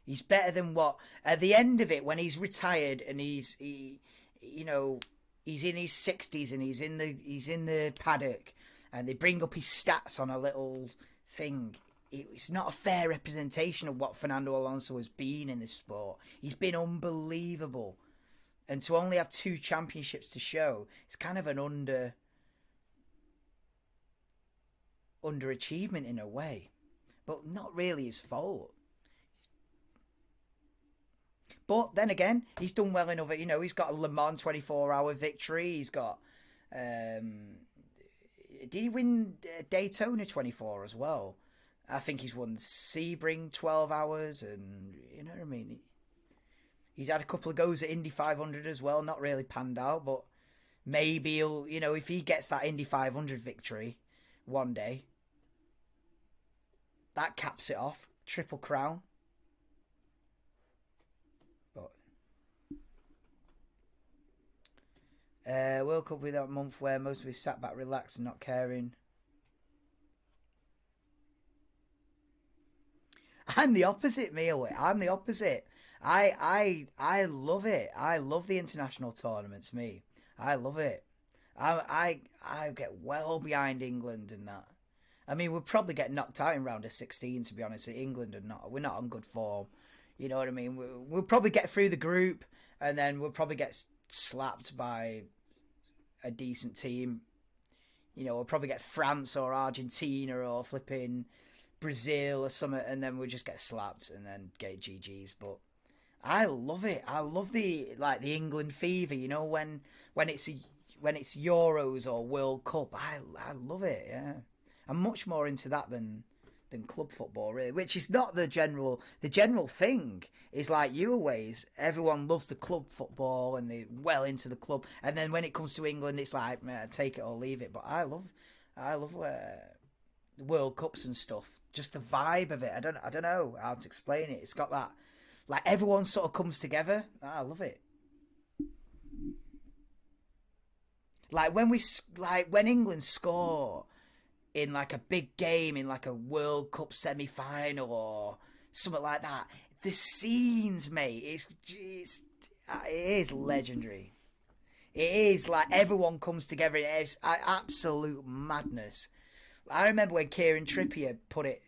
He's better than what, at the end of it, when he's retired and he's in his 60s and he's in the paddock and they bring up his stats on a little thing. It's not a fair representation of what Fernando Alonso has been in this sport. He's been unbelievable. And to only have 2 championships to show, it's kind of an underachievement in a way. But not really his fault. But then again, he's done well enough. You know, he's got a Le Mans 24-hour victory. He's got... did he win Daytona 24 as well? I think he's won Sebring 12 hours, and you know what I mean? He's had a couple of goes at Indy 500 as well, not really panned out, but maybe he'll, you know, if he gets that Indy 500 victory one day, that caps it off. Triple crown. But World Cup with that month where most of us sat back relaxed and not caring. I'm the opposite, Mio. I'm the opposite. I love it. I love the international tournaments. Me, I love it. I get well behind England and that. I mean, we'll probably get knocked out in round of 16. To be honest, England are not. We're not on good form. You know what I mean? We'll probably get through the group, and then we'll probably get slapped by a decent team. You know, we'll probably get France or Argentina or flipping Brazil or something, and then we'll just get slapped and then get GGs. But I love it. I love the England fever. You know, when it's Euros or World Cup, I love it. Yeah, I'm much more into that than club football, really. Which is not the general thing. Is like you always. Everyone loves the club football and they're well into the club. And then when it comes to England, it's like, man, take it or leave it. But I love the World Cups and stuff. Just the vibe of it. I don't know how to explain it. It's got that, like, everyone sort of comes together. I love it. Like when England score in like a big game, in like a World Cup semi-final or something like that, the scenes, mate, it is legendary. It is like everyone comes together. It's absolute madness. I remember when Kieran Trippier put us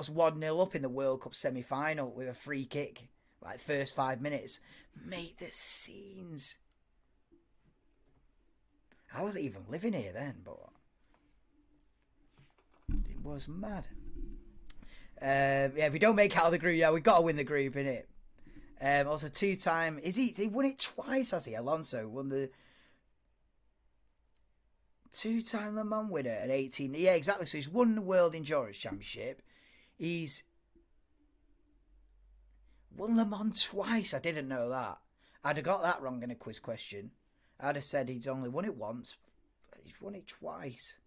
1-0 up in the World Cup semi-final with a free kick, like first 5 minutes. Mate, the scenes. I wasn't even living here then, but it was mad. Yeah, if we don't make it out of the group, yeah, we've got to win the group, innit? Also, 2-time... He won it twice, has he? Alonso won the 2-time Le Mans winner at 18. Yeah, exactly. So he's won the World Endurance Championship. He's won Le Mans twice. I didn't know that. I'd have got that wrong in a quiz question. I'd have said he's only won it once. He's won it twice.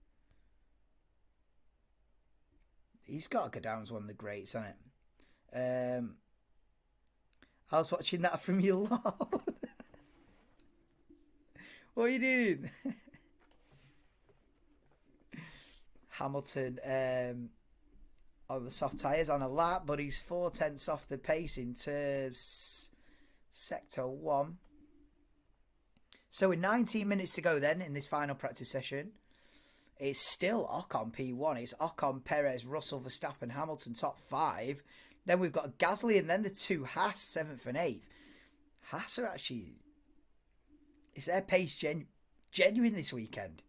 He's got to go down as one of the greats, hasn't it? I was watching that from your lot. What are you doing? Hamilton on the soft tyres on a lap, but he's 4/10 off the pace into Sector 1. So with 19 minutes to go then in this final practice session, it's still Ocon P1. It's Ocon, Perez, Russell, Verstappen, Hamilton top 5. Then we've got Gasly and then the 2 Haas, 7th and 8th. Haas are actually... Is their pace genuine this weekend?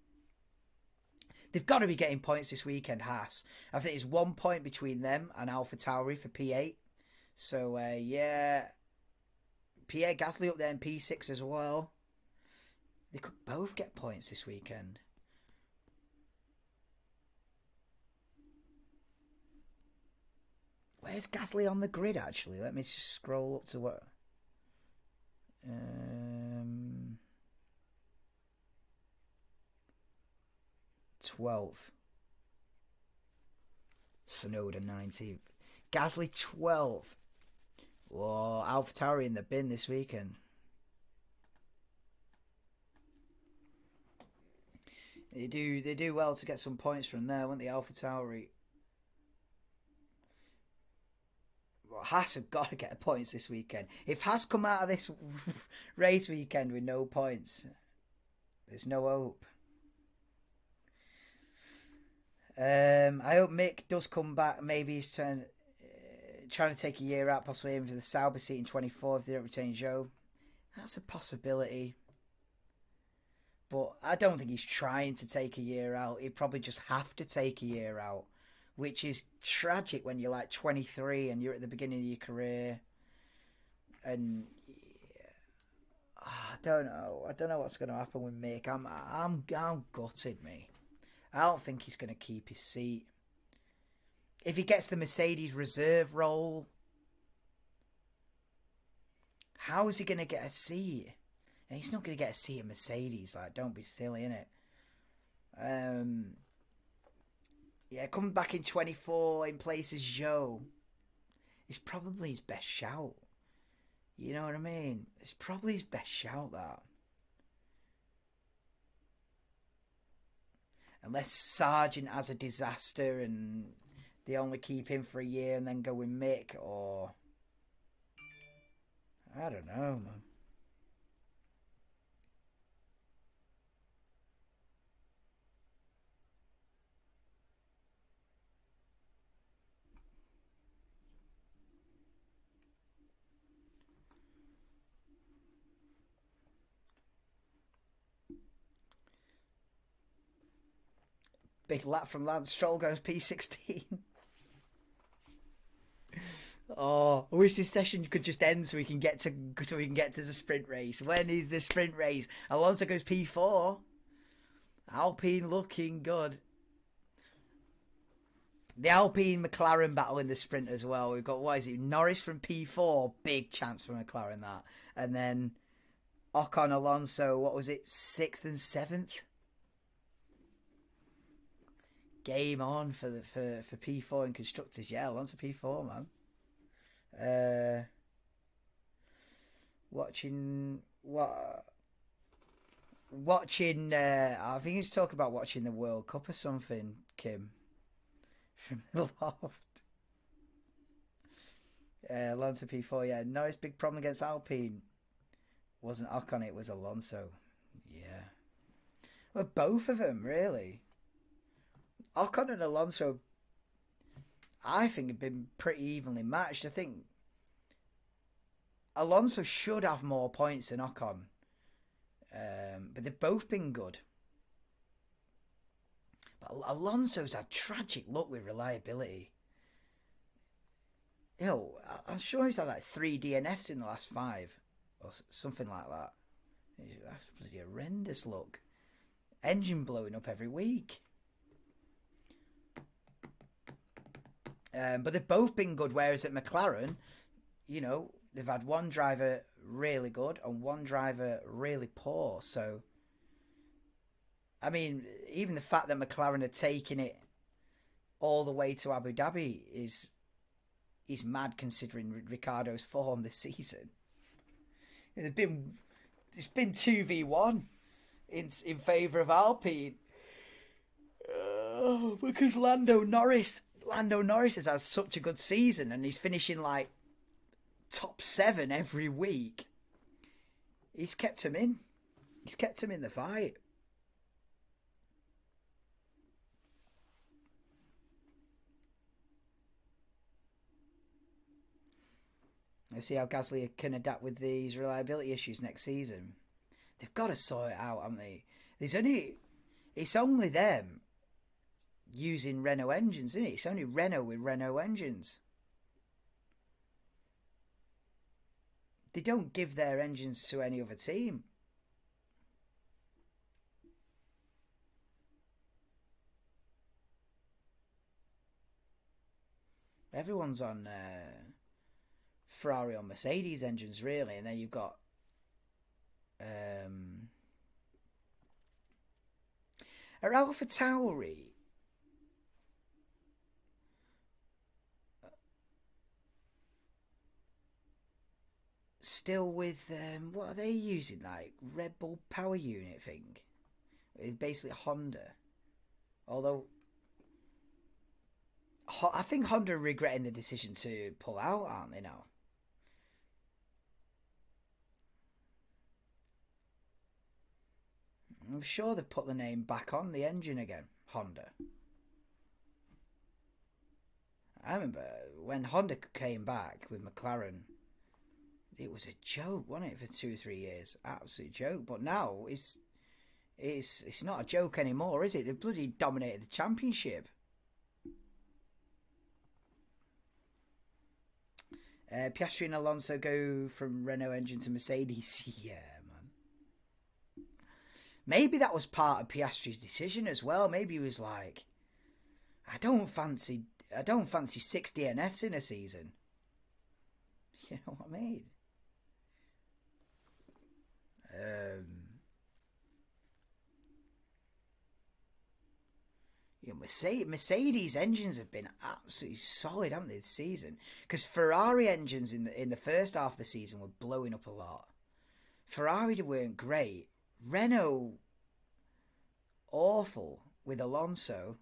They've got to be getting points this weekend, Haas. I think it's 1 point between them and AlphaTauri for P8. So, yeah. Pierre Gasly up there in P6 as well. They could both get points this weekend. Where's Gasly on the grid, actually? Let me just scroll up to what... 12th. Sonoda 19th. Gasly 12th. Whoa, AlphaTauri in the bin this weekend. They do well to get some points from there, won't they, AlphaTauri? Well, Haas have got to get points this weekend. If Haas come out of this race weekend with no points, there's no hope. I hope Mick does come back. Maybe he's trying to take a year out, possibly aiming for the Sauber seat in 24 if they don't retain Joe. That's a possibility. But I don't think he's trying to take a year out. He'd probably just have to take a year out, which is tragic when you're like 23 and you're at the beginning of your career. And I don't know. I don't know what's going to happen with Mick. I'm gutted, me. I don't think he's going to keep his seat. If he gets the Mercedes reserve role, how is he going to get a seat? And he's not going to get a seat at Mercedes. Like, don't be silly, innit? Yeah, coming back in 24 in place as Joe is probably his best shout. You know what I mean? It's probably his best shout, that. Unless Sargent has a disaster and they only keep him for a year and then go with Mick, or... I don't know, man. Big lap from Lance Stroll goes P16. Oh, I wish this session could just end so we can get to the sprint race. When is the sprint race? Alonso goes P4. Alpine looking good. The Alpine McLaren battle in the sprint as well. We've got, what is it, Norris from P4. Big chance for McLaren, that. And then Ocon, Alonso, what was it, 6th and 7th? Game on for P4 in constructors. Yeah, Alonso P4, man. Watching I think he's talking about watching the World Cup or something, Kim, from the loft. Alonso P4, yeah. Norris big problem against Alpine. Wasn't Ocon, it was Alonso. Yeah. Well, both of them, really. Ocon and Alonso, I think, have been pretty evenly matched. I think Alonso should have more points than Ocon. But they've both been good. But Alonso's had tragic luck with reliability. You know, I'm sure he's had like 3 DNFs in the last 5. Or something like that. That's bloody horrendous luck. Engine blowing up every week. But they've both been good, whereas at McLaren, you know, they've had one driver really good and one driver really poor. So, I mean, even the fact that McLaren are taking it all the way to Abu Dhabi is mad, considering Ricciardo's form this season. It's been 2v1 in favour of Alpine. Because Lando Norris has had such a good season and he's finishing like top 7 every week. He's kept him in. He's kept him in the fight. Let's see how Gasly can adapt with these reliability issues next season. They've got to sort it out, haven't they? It's only them using Renault engines, isn't it? It's only Renault with Renault engines. They don't give their engines to any other team. Everyone's on Ferrari or Mercedes engines, really, and then you've got are AlphaTauri still with what are they using? Like Red Bull power unit thing, basically Honda. Although I think Honda are regretting the decision to pull out, aren't they now? I'm sure they've put the name back on the engine again, Honda. I remember when Honda came back with McLaren, it was a joke, wasn't it, for 2 or 3 years? Absolute joke. But now it's not a joke anymore, is it? They've bloody dominated the championship. Piastri and Alonso go from Renault engine to Mercedes. Yeah, man. Maybe that was part of Piastri's decision as well. Maybe he was like, I don't fancy 6 DNFs in a season. You know what I mean? You know, Mercedes engines have been absolutely solid, haven't they, this season? Because Ferrari engines in the first half of the season were blowing up a lot. Ferrari weren't great. Renault awful with Alonso.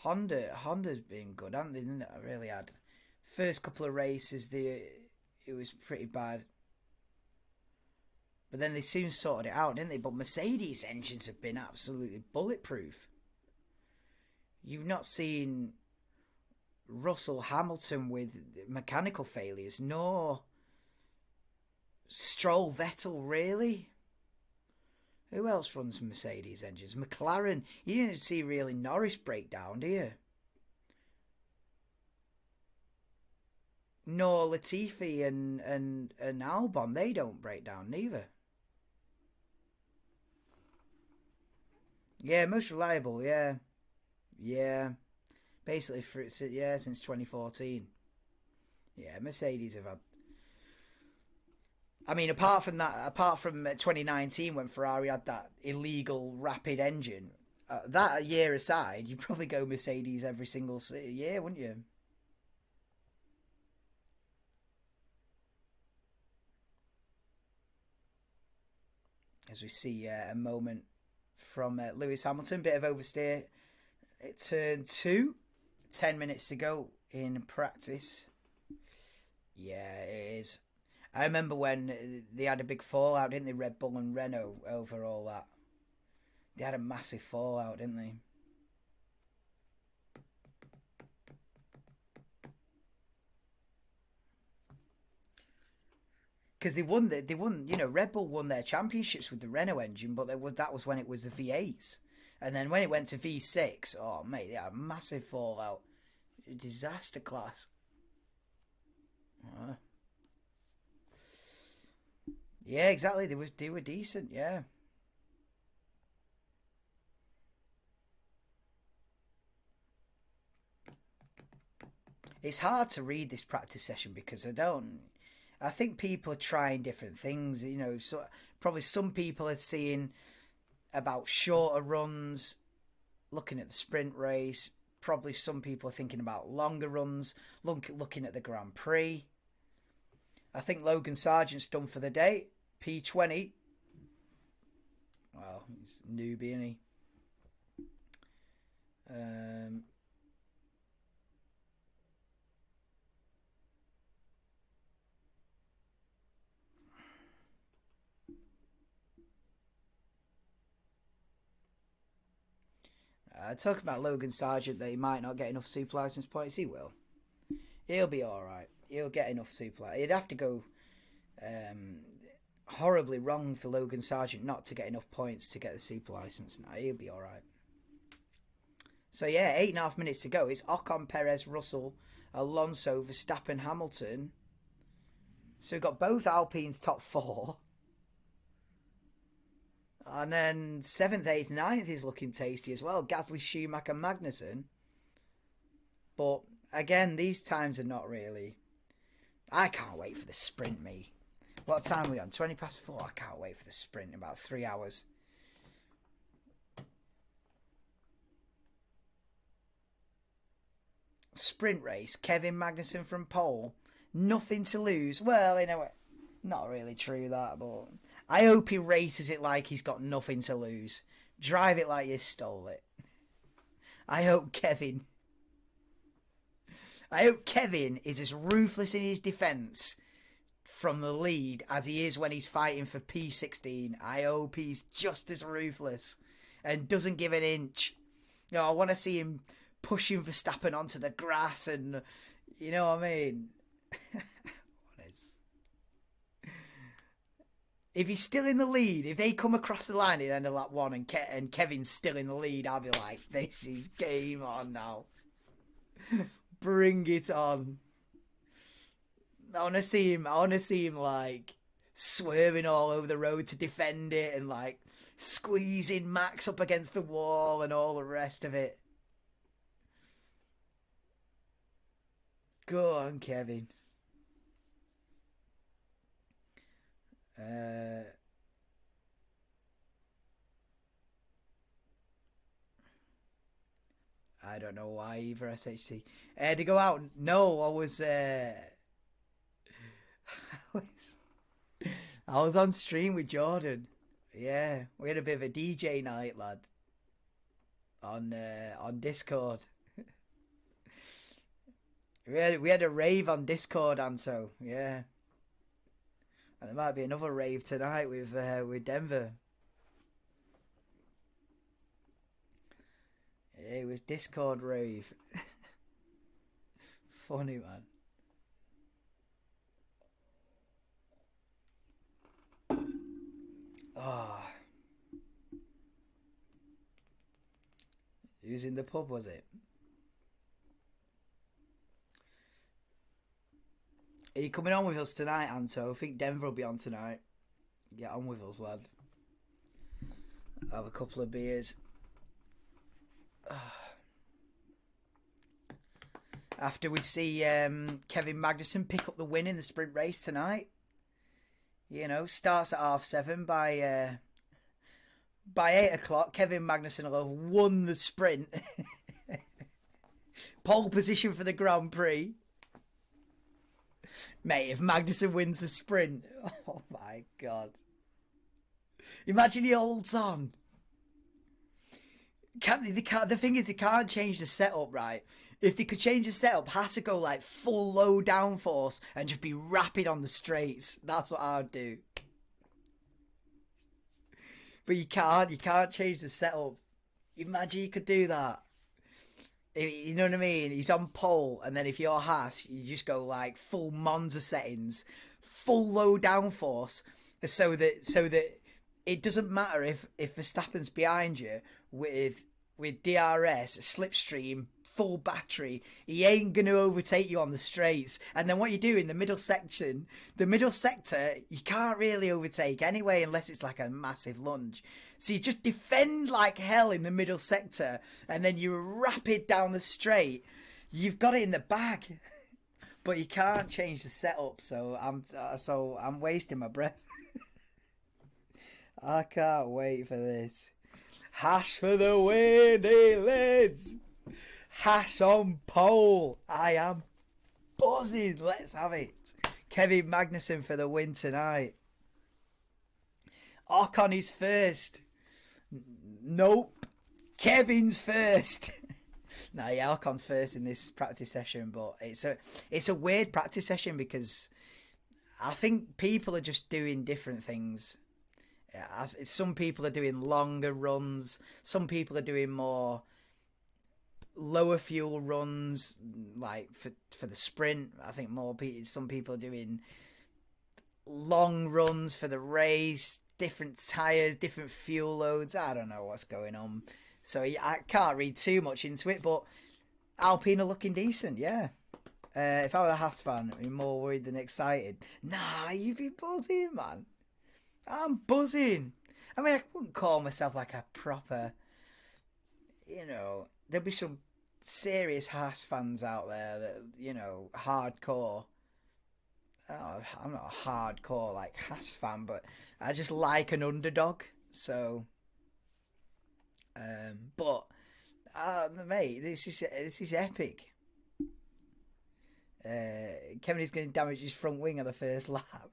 Honda's been good, haven't they? Didn't they? Really had first couple of races it was pretty bad. But then they soon sorted it out, didn't they? But Mercedes engines have been absolutely bulletproof. You've not seen Russell Hamilton with mechanical failures, nor Stroll Vettel, really. Who else runs Mercedes engines? McLaren. You didn't see really Norris break down, do you? Nor Latifi and Albon. They don't break down neither. Yeah, most reliable. Yeah, yeah. Basically, since 2014. Yeah, Mercedes have had. I mean, apart from 2019 when Ferrari had that illegal rapid engine, that year aside, you'd probably go Mercedes every single year, wouldn't you? As we see a moment from Lewis Hamilton, bit of oversteer at turn 2, 10 minutes to go in practice. Yeah, it is. I remember when they had a big fallout, didn't they? Red Bull and Renault over all that. They had a massive fallout, didn't they? Because they won. You know, Red Bull won their championships with the Renault engine, but that was when it was the V8s, and then when it went to V6, oh mate, they had a massive fallout, disaster class. Uh, yeah, exactly. They were decent. Yeah, it's hard to read this practice session because I don't. I think people are trying different things. You know, so probably some people are seeing about shorter runs, looking at the sprint race. Probably some people are thinking about longer runs, looking at the Grand Prix. I think Logan Sargent's done for the day. P20. Well, he's a newbie, isn't he? Um, talking about Logan Sargent, that he might not get enough super license points. He will. He'll be all right. He'll get enough super. He'd have to go. Um, horribly wrong for Logan Sargent not to get enough points to get the super license. Now he'll be all right. So yeah, 8.5 minutes to go. It's Ocon, Perez, Russell, Alonso, Verstappen, Hamilton. So we've got both Alpine's top 4. And then 7th, 8th, 9th is looking tasty as well. Gasly, Schumacher, Magnussen. But again, these times are not really. I can't wait for the sprint, me. What time are we on? 20 past 4. I can't wait for the sprint in about 3 hours. Sprint race. Kevin Magnussen from pole. Nothing to lose. Well, in a way, not really true that, but I hope he races it like he's got nothing to lose. Drive it like you stole it. I hope Kevin is as ruthless in his defence from the lead as he is when he's fighting for P16. I hope he's just as ruthless and doesn't give an inch. You know, I want to see him pushing Verstappen onto the grass and, you know what I mean? If he's still in the lead, if they come across the line at the end of lap 1 and Kevin's still in the lead, I'll be like, this is game on now. Bring it on. I want to see him like swerving all over the road to defend it and like squeezing Max up against the wall and all the rest of it. Go on, Kevin. I don't know why either, SHT. To go out? No, I was on stream with Jordan. Yeah, we had a bit of a DJ night, lad. On Discord. we had a rave on Discord, Anto. Yeah. And there might be another rave tonight with Denver. It was Discord rave. Funny, man. Oh. Who's in the pub, was it? Are you coming on with us tonight, Anto? I think Denver will be on tonight. Get on with us, lad. Have a couple of beers. After we see Kevin Magnussen pick up the win in the sprint race tonight. You know, starts at 7:30. By 8 o'clock, Kevin Magnussen will have won the sprint. Pole position for the Grand Prix. Mate, if Magnussen wins the sprint, oh my God. Imagine he holds on. The thing is, he can't change the setup, right? If they could change the setup, has to go like full low downforce and just be rapid on the straights. That's what I would do. But you can't change the setup. Imagine you could do that. You know what I mean? He's on pole, and then if you're Haas, you just go like full Monza settings, full low downforce, so that it doesn't matter if Verstappen's behind you with DRS, slipstream, full battery, he ain't going to overtake you on the straights. And then what you do in the middle sector, you can't really overtake anyway unless it's like a massive lunge. So you just defend like hell in the middle sector, and then you're rapid down the straight. You've got it in the bag, but you can't change the setup. So I'm wasting my breath. I can't wait for this. Haas for the win, lads. Haas on pole. I am buzzing. Let's have it. Kevin Magnussen for the win tonight. Ocon is first. Nope. Kevin's first. Nah, yeah, Ocon's first in this practice session, but it's a weird practice session because I think people are just doing different things. Yeah, some people are doing longer runs. Some people are doing more lower fuel runs, like for the sprint. I think some people are doing long runs for the race, different tyres, different fuel loads. I don't know what's going on. So I can't read too much into it, but Alpine are looking decent, yeah. If I were a Haas fan, I'd be more worried than excited. Nah, you'd be buzzing, man. I'm buzzing. I mean, I wouldn't call myself like a proper, there'll be some serious Haas fans out there that, hardcore. Oh, I'm not a hardcore like Haas fan, but I just like an underdog. So, but mate, this is epic. Kevin is going to damage his front wing on the first lap.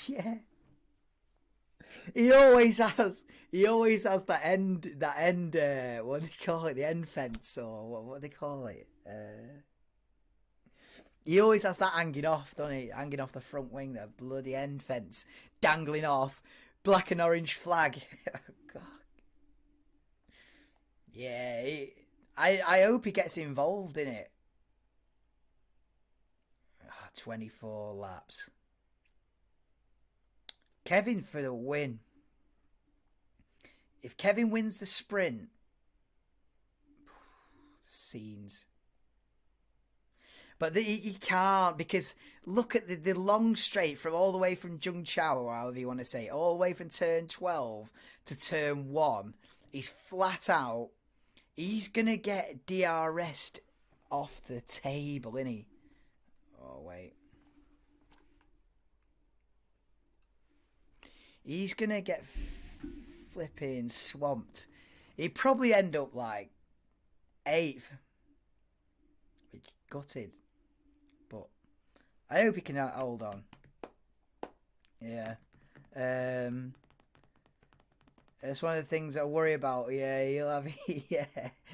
Yeah. He always has that end what do they call it, the end fence, or what do they call it, he always has that hanging off, doesn't he, hanging off the front wing, that bloody end fence dangling off, black and orange flag. Oh, God. Yeah, I hope he gets involved in it. 24 laps. Kevin for the win. If Kevin wins the sprint, scenes. But he can't, because look at the long straight from all the way from Zhengzhou, or however you want to say it, all the way from turn 12 to turn 1. He's flat out. He's going to get DRS'd off the table, isn't he? Oh, wait. He's going to get flipping swamped. He'd probably end up like 8th. Which gutted. But I hope he can hold on. Yeah. It's one of the things I worry about. Yeah, he'll have. Yeah.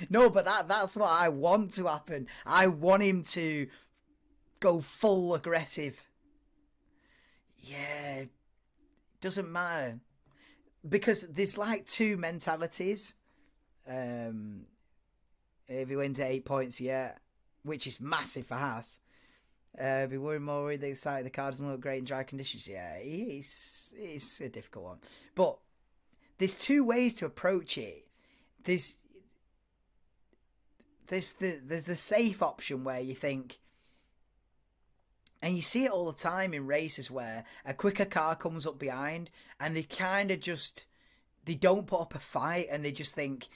No, but that's what I want to happen. I want him to go full aggressive. Yeah. Doesn't matter. Because there's like two mentalities. If he wins 8 points, yeah, which is massive for Haas. Be worried more worried they excited the car doesn't look great in dry conditions. Yeah, it's a difficult one. But there's two ways to approach it. There's the safe option where you think, and you see it all the time in races where a quicker car comes up behind and they kind of just, they don't put up a fight and they just think,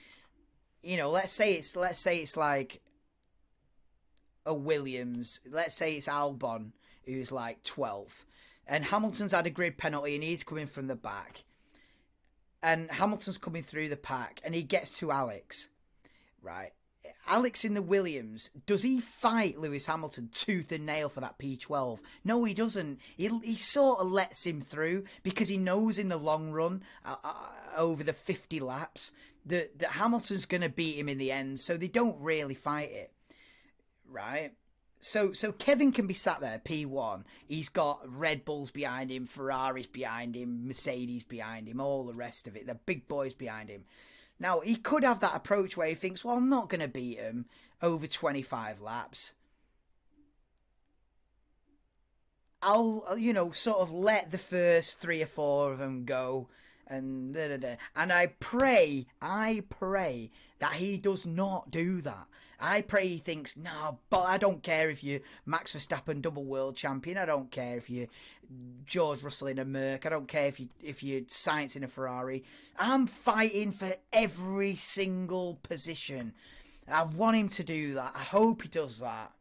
let's say it's like a Williams, let's say it's Albon who's like 12th and Hamilton's had a grid penalty and he's coming from the back and Hamilton's coming through the pack and he gets to Alex, right? Alex in the Williams, does he fight Lewis Hamilton tooth and nail for that P12? No, he doesn't. He sort of lets him through because he knows in the long run, over the 50 laps, that Hamilton's going to beat him in the end, so they don't really fight it, right? So Kevin can be sat there, P1. He's got Red Bulls behind him, Ferraris behind him, Mercedes behind him, all the rest of it. The big boys behind him. Now, he could have that approach where he thinks, well, I'm not going to beat him over 25 laps. I'll, sort of let the first 3 or 4 of them go. And And I pray that he does not do that. I pray he thinks, no, but I don't care if you're Max Verstappen, double world champion. I don't care if you're George Russell in a Merc. I don't care if you're Sainz in a Ferrari. I'm fighting for every single position. I want him to do that. I hope he does that.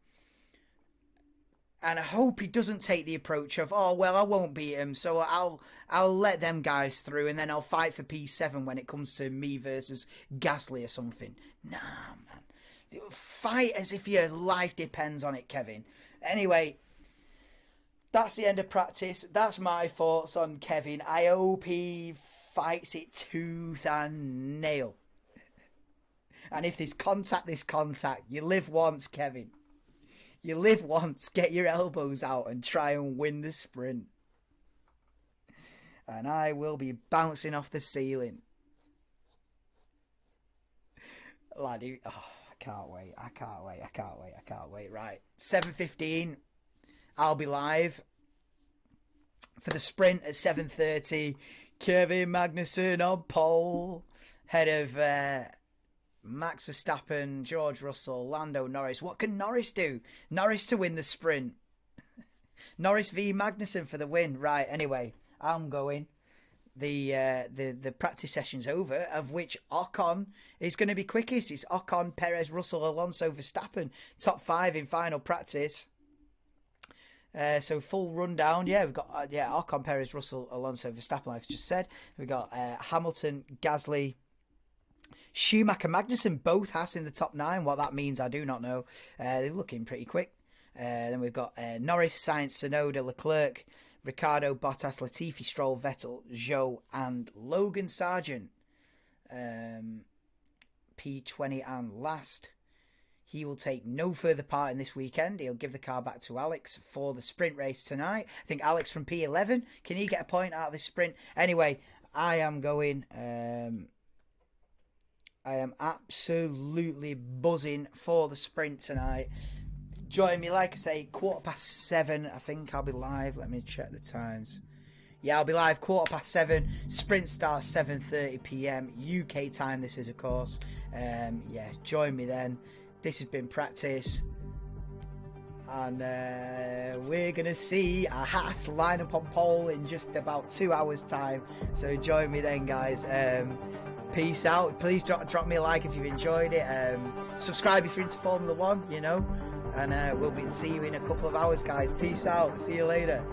And I hope he doesn't take the approach of, oh, well, I won't beat him, so I'll let them guys through, and then I'll fight for P7 when it comes to me versus Gasly or something. Nah, man. Fight as if your life depends on it, Kevin. Anyway, that's the end of practice. That's my thoughts on Kevin. I hope he fights it tooth and nail. And if there's contact, there's contact. You live once, Kevin. You live once, get your elbows out and try and win the sprint. And I will be bouncing off the ceiling. Laddie, I can't wait. Right, 7:15. I'll be live for the sprint at 7:30. Kevin Magnussen on pole, head of Max Verstappen, George Russell, Lando Norris. What can Norris do? Norris to win the sprint. Norris v Magnussen for the win. Right, anyway, I'm going. The practice session's over, of which Ocon is going to be quickest. It's Ocon, Perez, Russell, Alonso, Verstappen, top 5 in final practice. So full rundown. Yeah, we've got Ocon, Perez, Russell, Alonso, Verstappen, like I just said. We've got Hamilton, Gasly, Schumacher, Magnussen, both Haas in the top 9. What that means, I do not know. They're looking pretty quick. Then we've got Norris, Sainz, Tsunoda, Leclerc, Ricciardo, Bottas, Latifi, Stroll, Vettel, Zhou, and Logan Sargent. P20 and last. He will take no further part in this weekend. He'll give the car back to Alex for the sprint race tonight. I think Alex from P11. Can he get a point out of this sprint? Anyway, I am going. I am absolutely buzzing for the sprint tonight. Join me, like I say, 7:15. I think I'll be live. Let me check the times. Yeah, I'll be live 7:15. Sprint starts 7:30 p.m. UK time. This is, of course. Yeah, join me then. This has been practice. And we're going to see a Haas line up on pole in just about 2 hours' time. So join me then, guys. Peace out. Please drop me a like if you've enjoyed it. Subscribe if you're into Formula 1, you know. And we'll see you in a couple of hours, guys. Peace out. See you later.